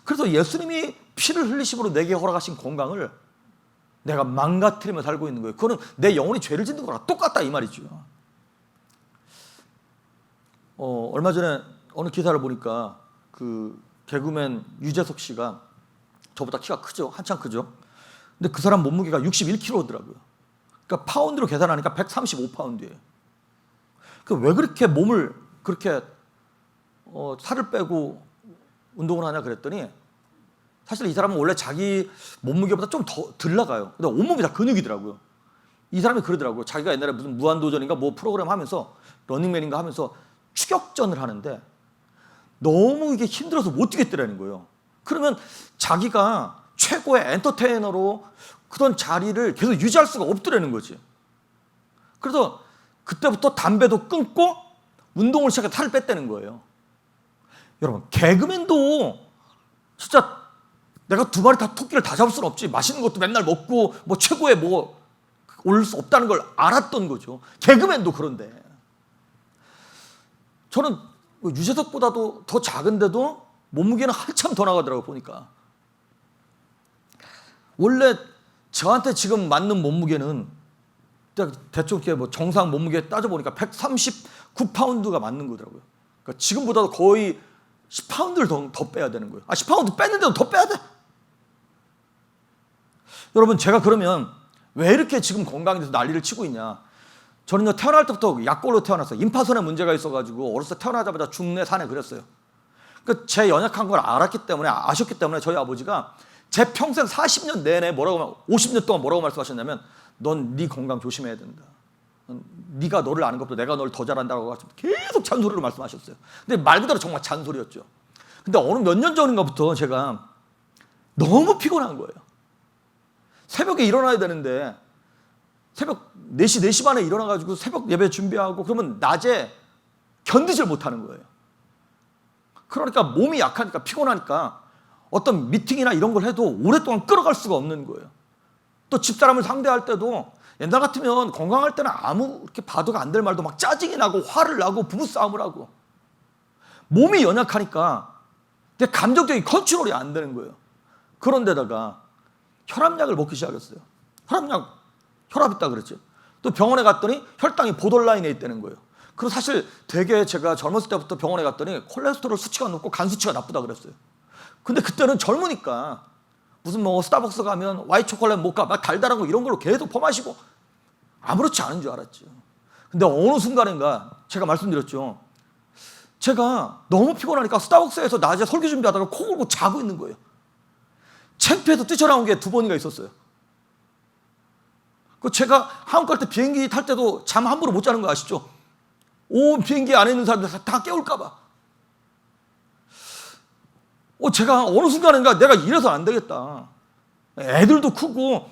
그래서 예수님이 피를 흘리심으로 내게 허락하신 건강을 내가 망가뜨리며 살고 있는 거예요. 그거는 내 영혼이 죄를 짓는 거랑 똑같다 이 말이죠. 얼마 전에 어느 기사를 보니까 그 개그맨 유재석 씨가 저보다 키가 크죠. 한참 크죠. 근데 그 사람 몸무게가 61kg더라고요. 그러니까 파운드로 계산하니까 135파운드예요. 왜 그렇게 몸을 그렇게 살을 빼고 운동을 하냐 그랬더니 사실 이 사람은 원래 자기 몸무게보다 좀 더 덜 나가요. 근데 온몸이 다 근육이더라고요. 이 사람이 그러더라고요. 자기가 옛날에 무슨 무한도전인가 뭐 프로그램 하면서 러닝맨인가 하면서 추격전을 하는데 너무 이게 힘들어서 못 뛰겠더라는 거예요. 그러면 자기가 최고의 엔터테이너로 그런 자리를 계속 유지할 수가 없더라는 거지. 그래서 그때부터 담배도 끊고 운동을 시작해서 살을 뺐다는 거예요. 여러분, 개그맨도 진짜 내가 두 마리 다 토끼를 다 잡을 수는 없지. 맛있는 것도 맨날 먹고 뭐 최고의 뭐 올 수 없다는 걸 알았던 거죠. 개그맨도 그런데. 저는 유재석보다도 더 작은데도 몸무게는 한참 더 나가더라고요, 보니까. 원래 저한테 지금 맞는 몸무게는 대충 이렇게 뭐 정상 몸무게 따져보니까 139파운드가 맞는 거더라고요. 그러니까 지금보다도 거의 10파운드를 더 빼야 되는 거예요. 10파운드 뺐는데도 더 빼야 돼. 여러분, 제가 그러면 왜 이렇게 지금 건강에 대해서 난리를 치고 있냐. 저는요, 태어날 때부터 약골로 태어났어요. 임파선에 문제가 있어가지고 어렸을 때 태어나자마자 중내 산에 그랬어요. 그러니까 제 연약한 걸 알았기 때문에, 아셨기 때문에 저희 아버지가 제 평생 40년 내내 50년 동안 뭐라고 말씀하셨냐면 넌 네 건강 조심해야 된다. 네가 너를 아는 것보다 내가 널 더 잘한다고 계속 잔소리로 말씀하셨어요. 근데 말 그대로 정말 잔소리였죠. 근데 어느 몇 년 전인가부터 제가 너무 피곤한 거예요. 새벽에 일어나야 되는데 새벽 4시, 4시 반에 일어나가지고 새벽 예배 준비하고 그러면 낮에 견디질 못하는 거예요. 그러니까 몸이 약하니까 피곤하니까 어떤 미팅이나 이런 걸 해도 오랫동안 끌어갈 수가 없는 거예요. 또 집사람을 상대할 때도 옛날 같으면 건강할 때는 아무 이렇게 봐도가 안 될 말도 막 짜증이 나고 화를 나고 부부싸움을 하고 몸이 연약하니까 내 감정적인 컨트롤이 안 되는 거예요. 그런데다가 혈압약을 먹기 시작했어요. 혈압 있다 그랬죠. 또 병원에 갔더니 혈당이 보더라인에 있다는 거예요. 그리고 사실 되게 제가 젊었을 때부터 병원에 갔더니 콜레스테롤 수치가 높고 간 수치가 나쁘다 그랬어요. 근데 그때는 젊으니까 무슨 뭐 스타벅스 가면 화이트 초콜릿 모카 막 달달한 거 이런 걸로 계속 퍼마시고 아무렇지 않은 줄 알았죠. 근데 어느 순간인가 제가 말씀드렸죠. 제가 너무 피곤하니까 스타벅스에서 낮에 설교 준비하다가 코 골고 자고 있는 거예요. 창피해서 뛰쳐나온 게 2번이나 있었어요. 그 제가 한국 갈 때 비행기 탈 때도 잠 함부로 못 자는 거 아시죠? 온 비행기 안에 있는 사람들 다 깨울까 봐. 제가 어느 순간인가 내가 이래서 안 되겠다. 애들도 크고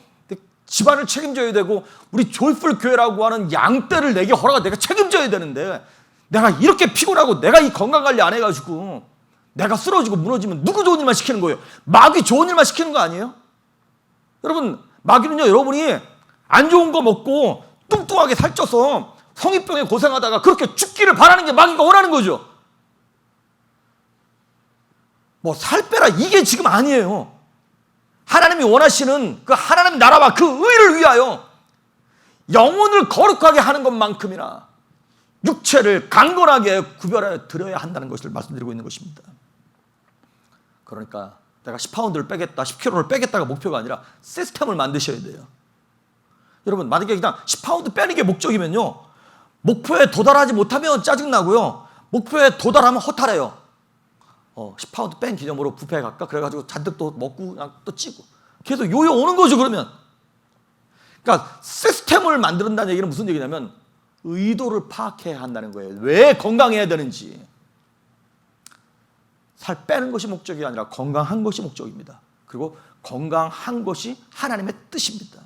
집안을 책임져야 되고 우리 조이풀 교회라고 하는 양떼를 내게 허락을 내가 책임져야 되는데 내가 이렇게 피곤하고 내가 이 건강관리 안 해가지고 내가 쓰러지고 무너지면 누구 좋은 일만 시키는 거예요? 마귀 좋은 일만 시키는 거 아니에요? 여러분, 마귀는요, 여러분이 안 좋은 거 먹고 뚱뚱하게 살쪄서 성인병에 고생하다가 그렇게 죽기를 바라는 게 마귀가 원하는 거죠. 뭐 살 빼라 이게 지금 아니에요. 하나님이 원하시는 그 하나님 나라와 그 의를 위하여 영혼을 거룩하게 하는 것만큼이나 육체를 강건하게 구별해 드려야 한다는 것을 말씀드리고 있는 것입니다. 그러니까 내가 10파운드를 빼겠다, 10kg를 빼겠다가 목표가 아니라 시스템을 만드셔야 돼요. 여러분, 만약에 그냥 10파운드 빼는 게 목적이면요, 목표에 도달하지 못하면 짜증나고요, 목표에 도달하면 허탈해요. 10파운드 뺀 기념으로 뷔페에 갈까? 그래가지고 잔뜩 또 먹고 그냥 또 찌고 계속 요요 오는 거죠. 그러면 그러니까 시스템을 만든다는 얘기는 무슨 얘기냐면 의도를 파악해야 한다는 거예요. 왜 건강해야 되는지. 살 빼는 것이 목적이 아니라 건강한 것이 목적입니다. 그리고 건강한 것이 하나님의 뜻입니다.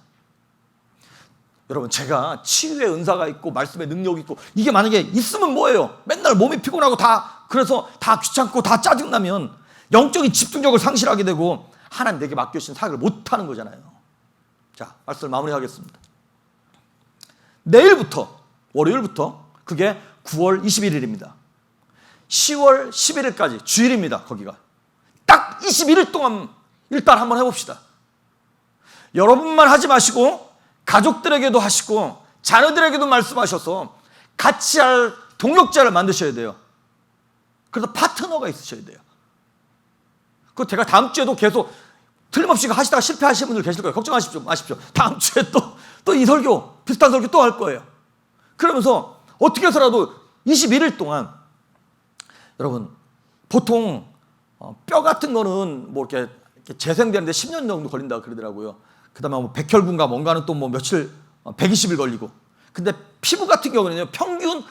여러분, 제가 치유의 은사가 있고 말씀의 능력이 있고 이게 만약에 있으면 뭐예요? 맨날 몸이 피곤하고 그래서 다 귀찮고 다 짜증나면 영적인 집중력을 상실하게 되고 하나님 내게 맡겨주신 사역을 못하는 거잖아요. 자, 말씀을 마무리하겠습니다. 내일부터, 월요일부터 그게 9월 21일입니다. 10월 11일까지 주일입니다. 거기가 딱 21일 동안 일단 한번 해봅시다. 여러분만 하지 마시고 가족들에게도 하시고 자녀들에게도 말씀하셔서 같이 할 동역자를 만드셔야 돼요. 그래서 파트너가 있으셔야 돼요. 그 제가 다음 주에도 계속 틀림없이 하시다가 실패하시는 분들 계실 거예요. 걱정하십시오 마십시오. 다음 주에 또 이 설교, 비슷한 설교 또 할 거예요. 그러면서 어떻게 해서라도 21일 동안, 여러분, 보통 뼈 같은 거는 뭐 이렇게 재생되는데 10년 정도 걸린다고 그러더라고요. 그 다음에 뭐 백혈구인가 뭔가는 또 뭐 며칠, 120일 걸리고. 근데 피부 같은 경우는요, 평균,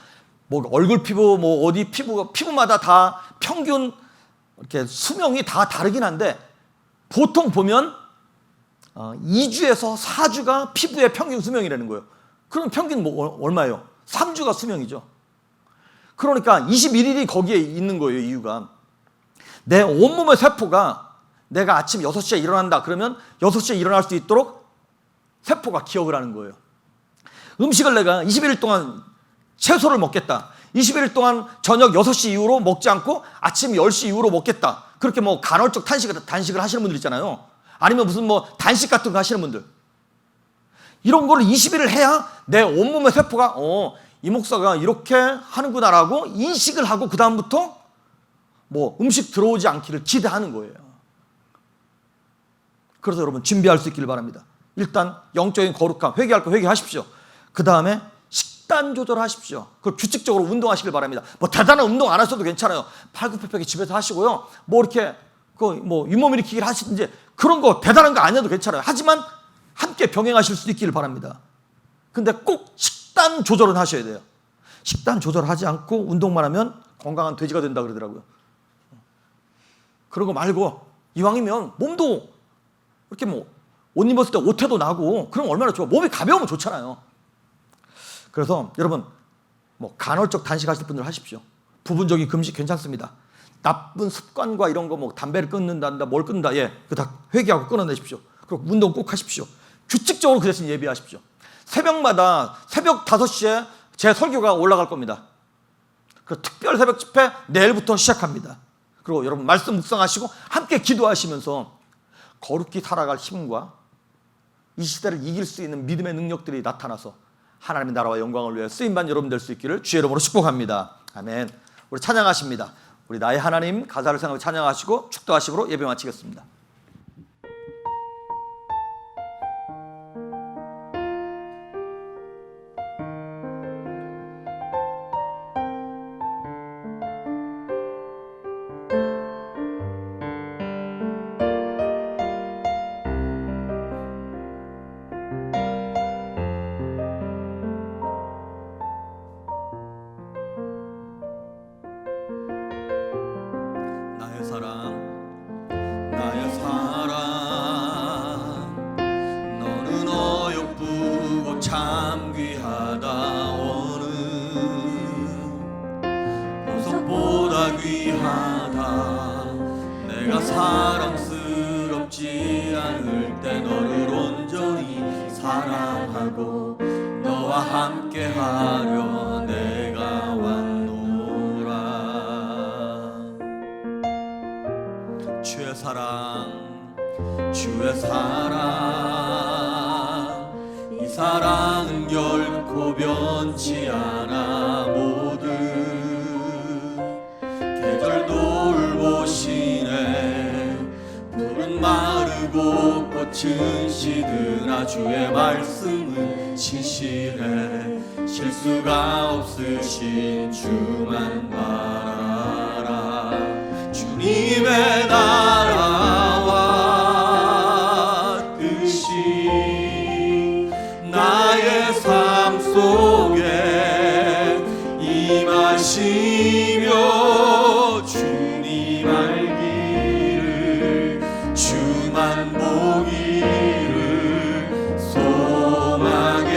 뭐 얼굴 피부, 뭐 어디 피부마다 다 평균 이렇게 수명이 다 다르긴 한데, 보통 보면 2주에서 4주가 피부의 평균 수명이라는 거예요. 그럼 평균 뭐 얼마예요? 3주가 수명이죠. 그러니까 21일이 거기에 있는 거예요. 이유가 내 온몸의 세포가 내가 아침 6시에 일어난다 그러면 6시에 일어날 수 있도록 세포가 기억을 하는 거예요. 음식을 내가 21일 동안 채소를 먹겠다, 21일 동안 저녁 6시 이후로 먹지 않고 아침 10시 이후로 먹겠다, 그렇게 뭐 간헐적 단식을 하시는 분들 있잖아요. 아니면 무슨 뭐 단식 같은 거 하시는 분들, 이런 거를 20일을 해야 내 온몸의 세포가 이 목사가 이렇게 하는구나라고 인식을 하고 그 다음부터 뭐 음식 들어오지 않기를 기대하는 거예요. 그래서 여러분 준비할 수 있기를 바랍니다. 일단 영적인 거룩함, 회개할 거 회개하십시오. 그 다음에 식단 조절하십시오. 그리고 규칙적으로 운동하시길 바랍니다. 뭐 대단한 운동 안 하셔도 괜찮아요. 팔굽혀펴기 집에서 하시고요. 뭐 이렇게 뭐 윗몸 일으키기를 하시든지 그런 거 대단한 거 안 해도 괜찮아요. 하지만 함께 병행하실 수 있기를 바랍니다. 근데 꼭 식단 조절은 하셔야 돼요. 식단 조절하지 않고 운동만 하면 건강한 돼지가 된다 그러더라고요. 그런 거 말고 이왕이면 몸도 이렇게 뭐 옷 입었을 때 오태도 나고 그럼 얼마나 좋아. 몸이 가벼우면 좋잖아요. 그래서 여러분 뭐 간헐적 단식하실 분들 하십시오. 부분적인 금식 괜찮습니다. 나쁜 습관과 이런 거 뭐 담배를 끊는다, 뭘 끊는다, 그 다 회개하고 끊어내십시오. 그리고 운동 꼭 하십시오. 규칙적으로 그 대신 예배하십시오. 새벽마다 새벽 5시에 제 설교가 올라갈 겁니다. 그 특별 새벽 집회 내일부터 시작합니다. 그리고 여러분 말씀 묵상하시고 함께 기도하시면서 거룩히 살아갈 힘과 이 시대를 이길 수 있는 믿음의 능력들이 나타나서 하나님의 나라와 영광을 위해 쓰임받는 여러분 될 수 있기를 주의 이름으로 축복합니다. 아멘. 우리 찬양하십니다. 우리 나의 하나님 가사를 생각하고 찬양하시고 축도하시므로 예배 마치겠습니다. 나의 사랑 너는 어여쁘고 참 귀하다. 어느 보석보다 귀하다. 내가 사랑스럽지 않을 때 너를 온전히 사랑하고 너와 함께하려 내가 왔노라. 주의 사랑 이 사랑은 결코 변치 않아. 모든 계절 돌보시네. 푸른 마르고 꽃은 시드나 주의 말씀은 신실해. 실수가 없으신 주만 바라라. 주님의 나라와 뜻이 나의 삶 속에 임하시며 주님 알기를 주만 보기를 소망해.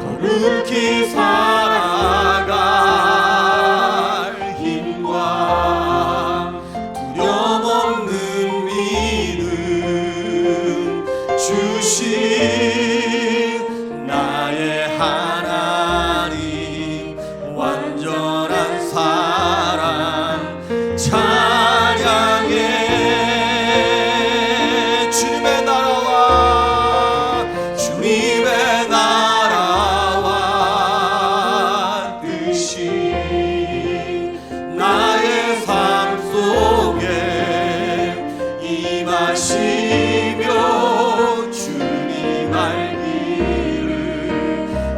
거룩히 살아갈 힘과 두려움 없는 믿음 주신 나의 하나님. 완전한 사랑 찬양해. 주님의 나라와 뜻이 나의 삶 속에 임하시며 주님 알기를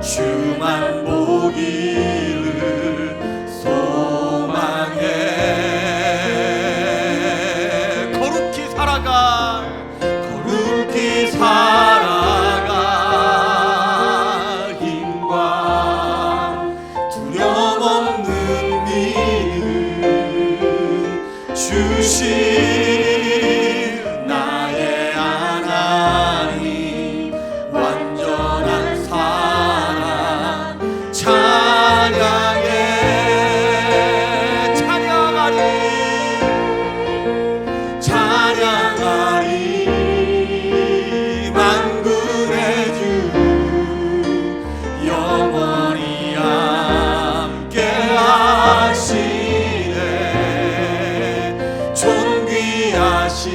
주만 보기를 소망해. 거룩히 살아갈 힘과 두려움 없는 믿음 주신 나의 하나님. 완전한 사랑 찬양해. 찬양하리 만군의 주 영원히 함께 하시네. 존귀하신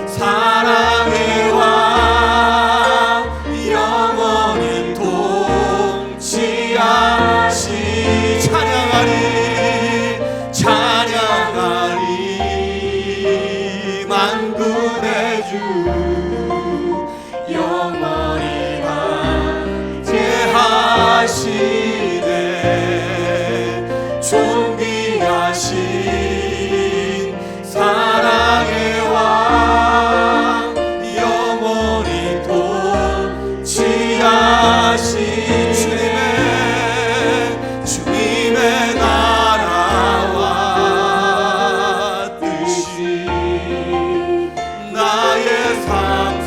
사랑의 왕 영원히 통치하시. 찬양하리 만군의 주 영원히 함께하시네. 존귀하신 사랑의 왕 영원히 통치하신 주님의 나라와 뜻이 나의 삶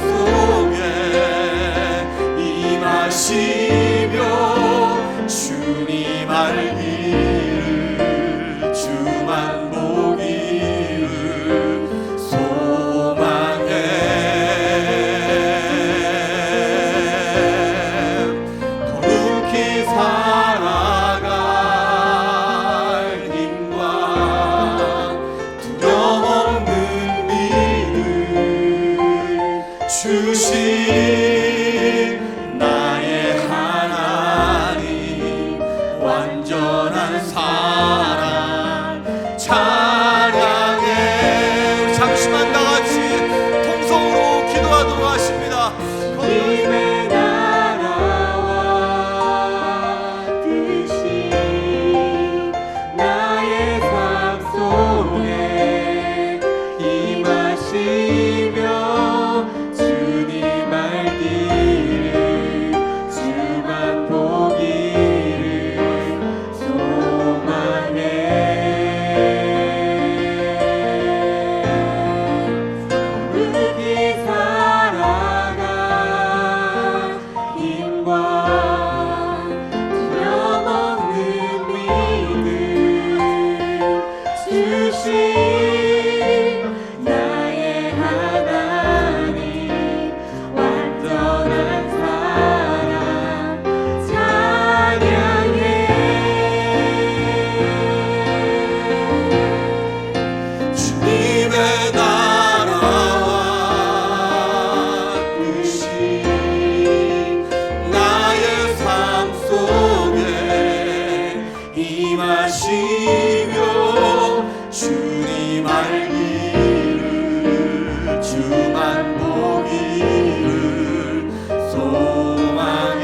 속에 임하시며 주님 알기를 주만 보기를 소망해. 거룩히 살아갈 힘과 두려움 없는 믿음 주신 나의 하나님. 주시며 주님 알기를 주만 보기를 소망해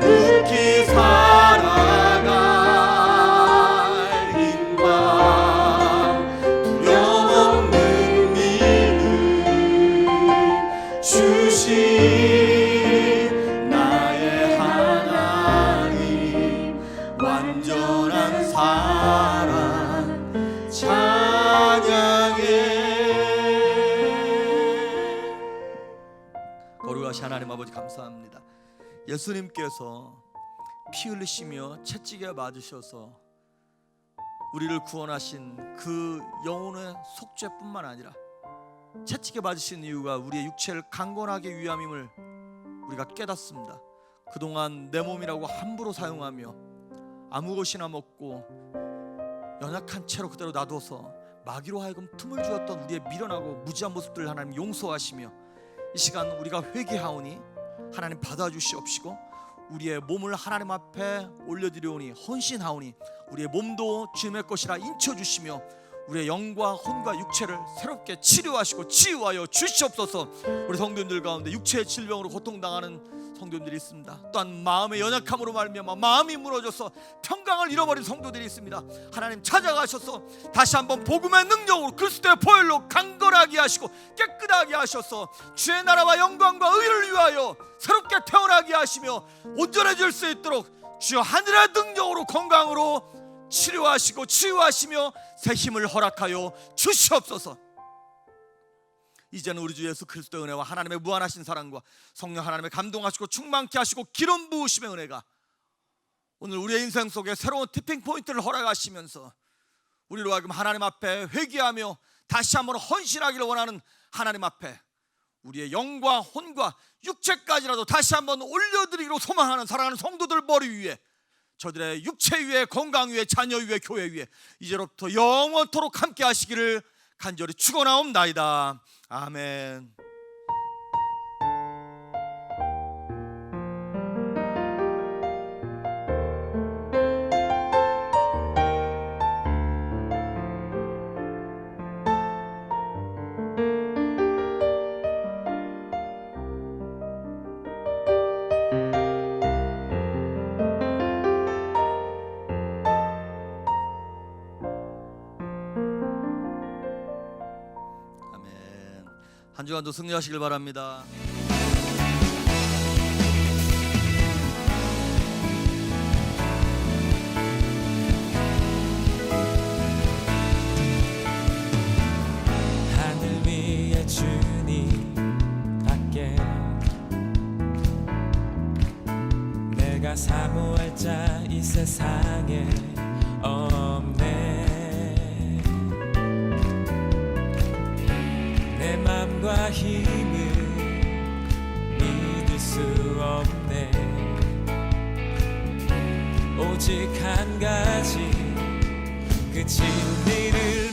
극히 살아갈 힘과 두려움 없는 믿음 주신 나의 하나님 완전한 사랑 찬양해. 거룩하신 하나님 아버지 감사합니다. 예수님께서 피 흘리시며 채찍에 맞으셔서 우리를 구원하신 그 영혼의 속죄뿐만 아니라 채찍에 맞으신 이유가 우리의 육체를 강건하게 위함임을 우리가 깨닫습니다. 그동안 내 몸이라고 함부로 사용하며 아무 것이나 먹고 연약한 채로 그대로 놔둬서 마귀로 하여금 틈을 주었던 우리의 미련하고 무지한 모습들을 하나님 용서하시며 이 시간 우리가 회개하오니 하나님 받아주시옵시고 우리의 몸을 하나님 앞에 올려드리오니 헌신하오니 우리의 몸도 주님의 것이라 인쳐주시며 우리의 영과 혼과 육체를 새롭게 치료하시고 치유하여 주시옵소서. 우리 성도님들 가운데 육체의 질병으로 고통당하는 성도님들이 있습니다. 또한 마음의 연약함으로 말미암아 마음이 무너져서 평강을 잃어버린 성도들이 있습니다. 하나님 찾아가셔서 다시 한번 복음의 능력으로 그리스도의 보혈로 강건하게 하시고 깨끗하게 하셔서 주의 나라와 영광과 의를 위하여 새롭게 태어나게 하시며 온전해질 수 있도록 주여 하늘의 능력으로 건강으로 치료하시고 치유하시며 새 힘을 허락하여 주시옵소서. 이제는 우리 주 예수 그리스도의 은혜와 하나님의 무한하신 사랑과 성령 하나님의 감동하시고 충만케 하시고 기름 부으심의 은혜가 오늘 우리의 인생 속에 새로운 티핑 포인트를 허락하시면서 우리로 하여금 하나님 앞에 회개하며 다시 한번 헌신하기를 원하는 하나님 앞에 우리의 영과 혼과 육체까지라도 다시 한번 올려드리기로 소망하는 사랑하는 성도들 머리 위에 저들의 육체 위에 건강 위에 자녀 위에 교회 위에 이제로부터 영원토록 함께 하시기를 간절히 축원하옵나이다. 아멘. 한 주간도 승리하시길 바랍니다. 하늘 위에 주님 밖에 내가 사모할 자 이 세상에 없네. 내 맘과 힘을 믿을 수 없네. 오직 한 가지 그 진리를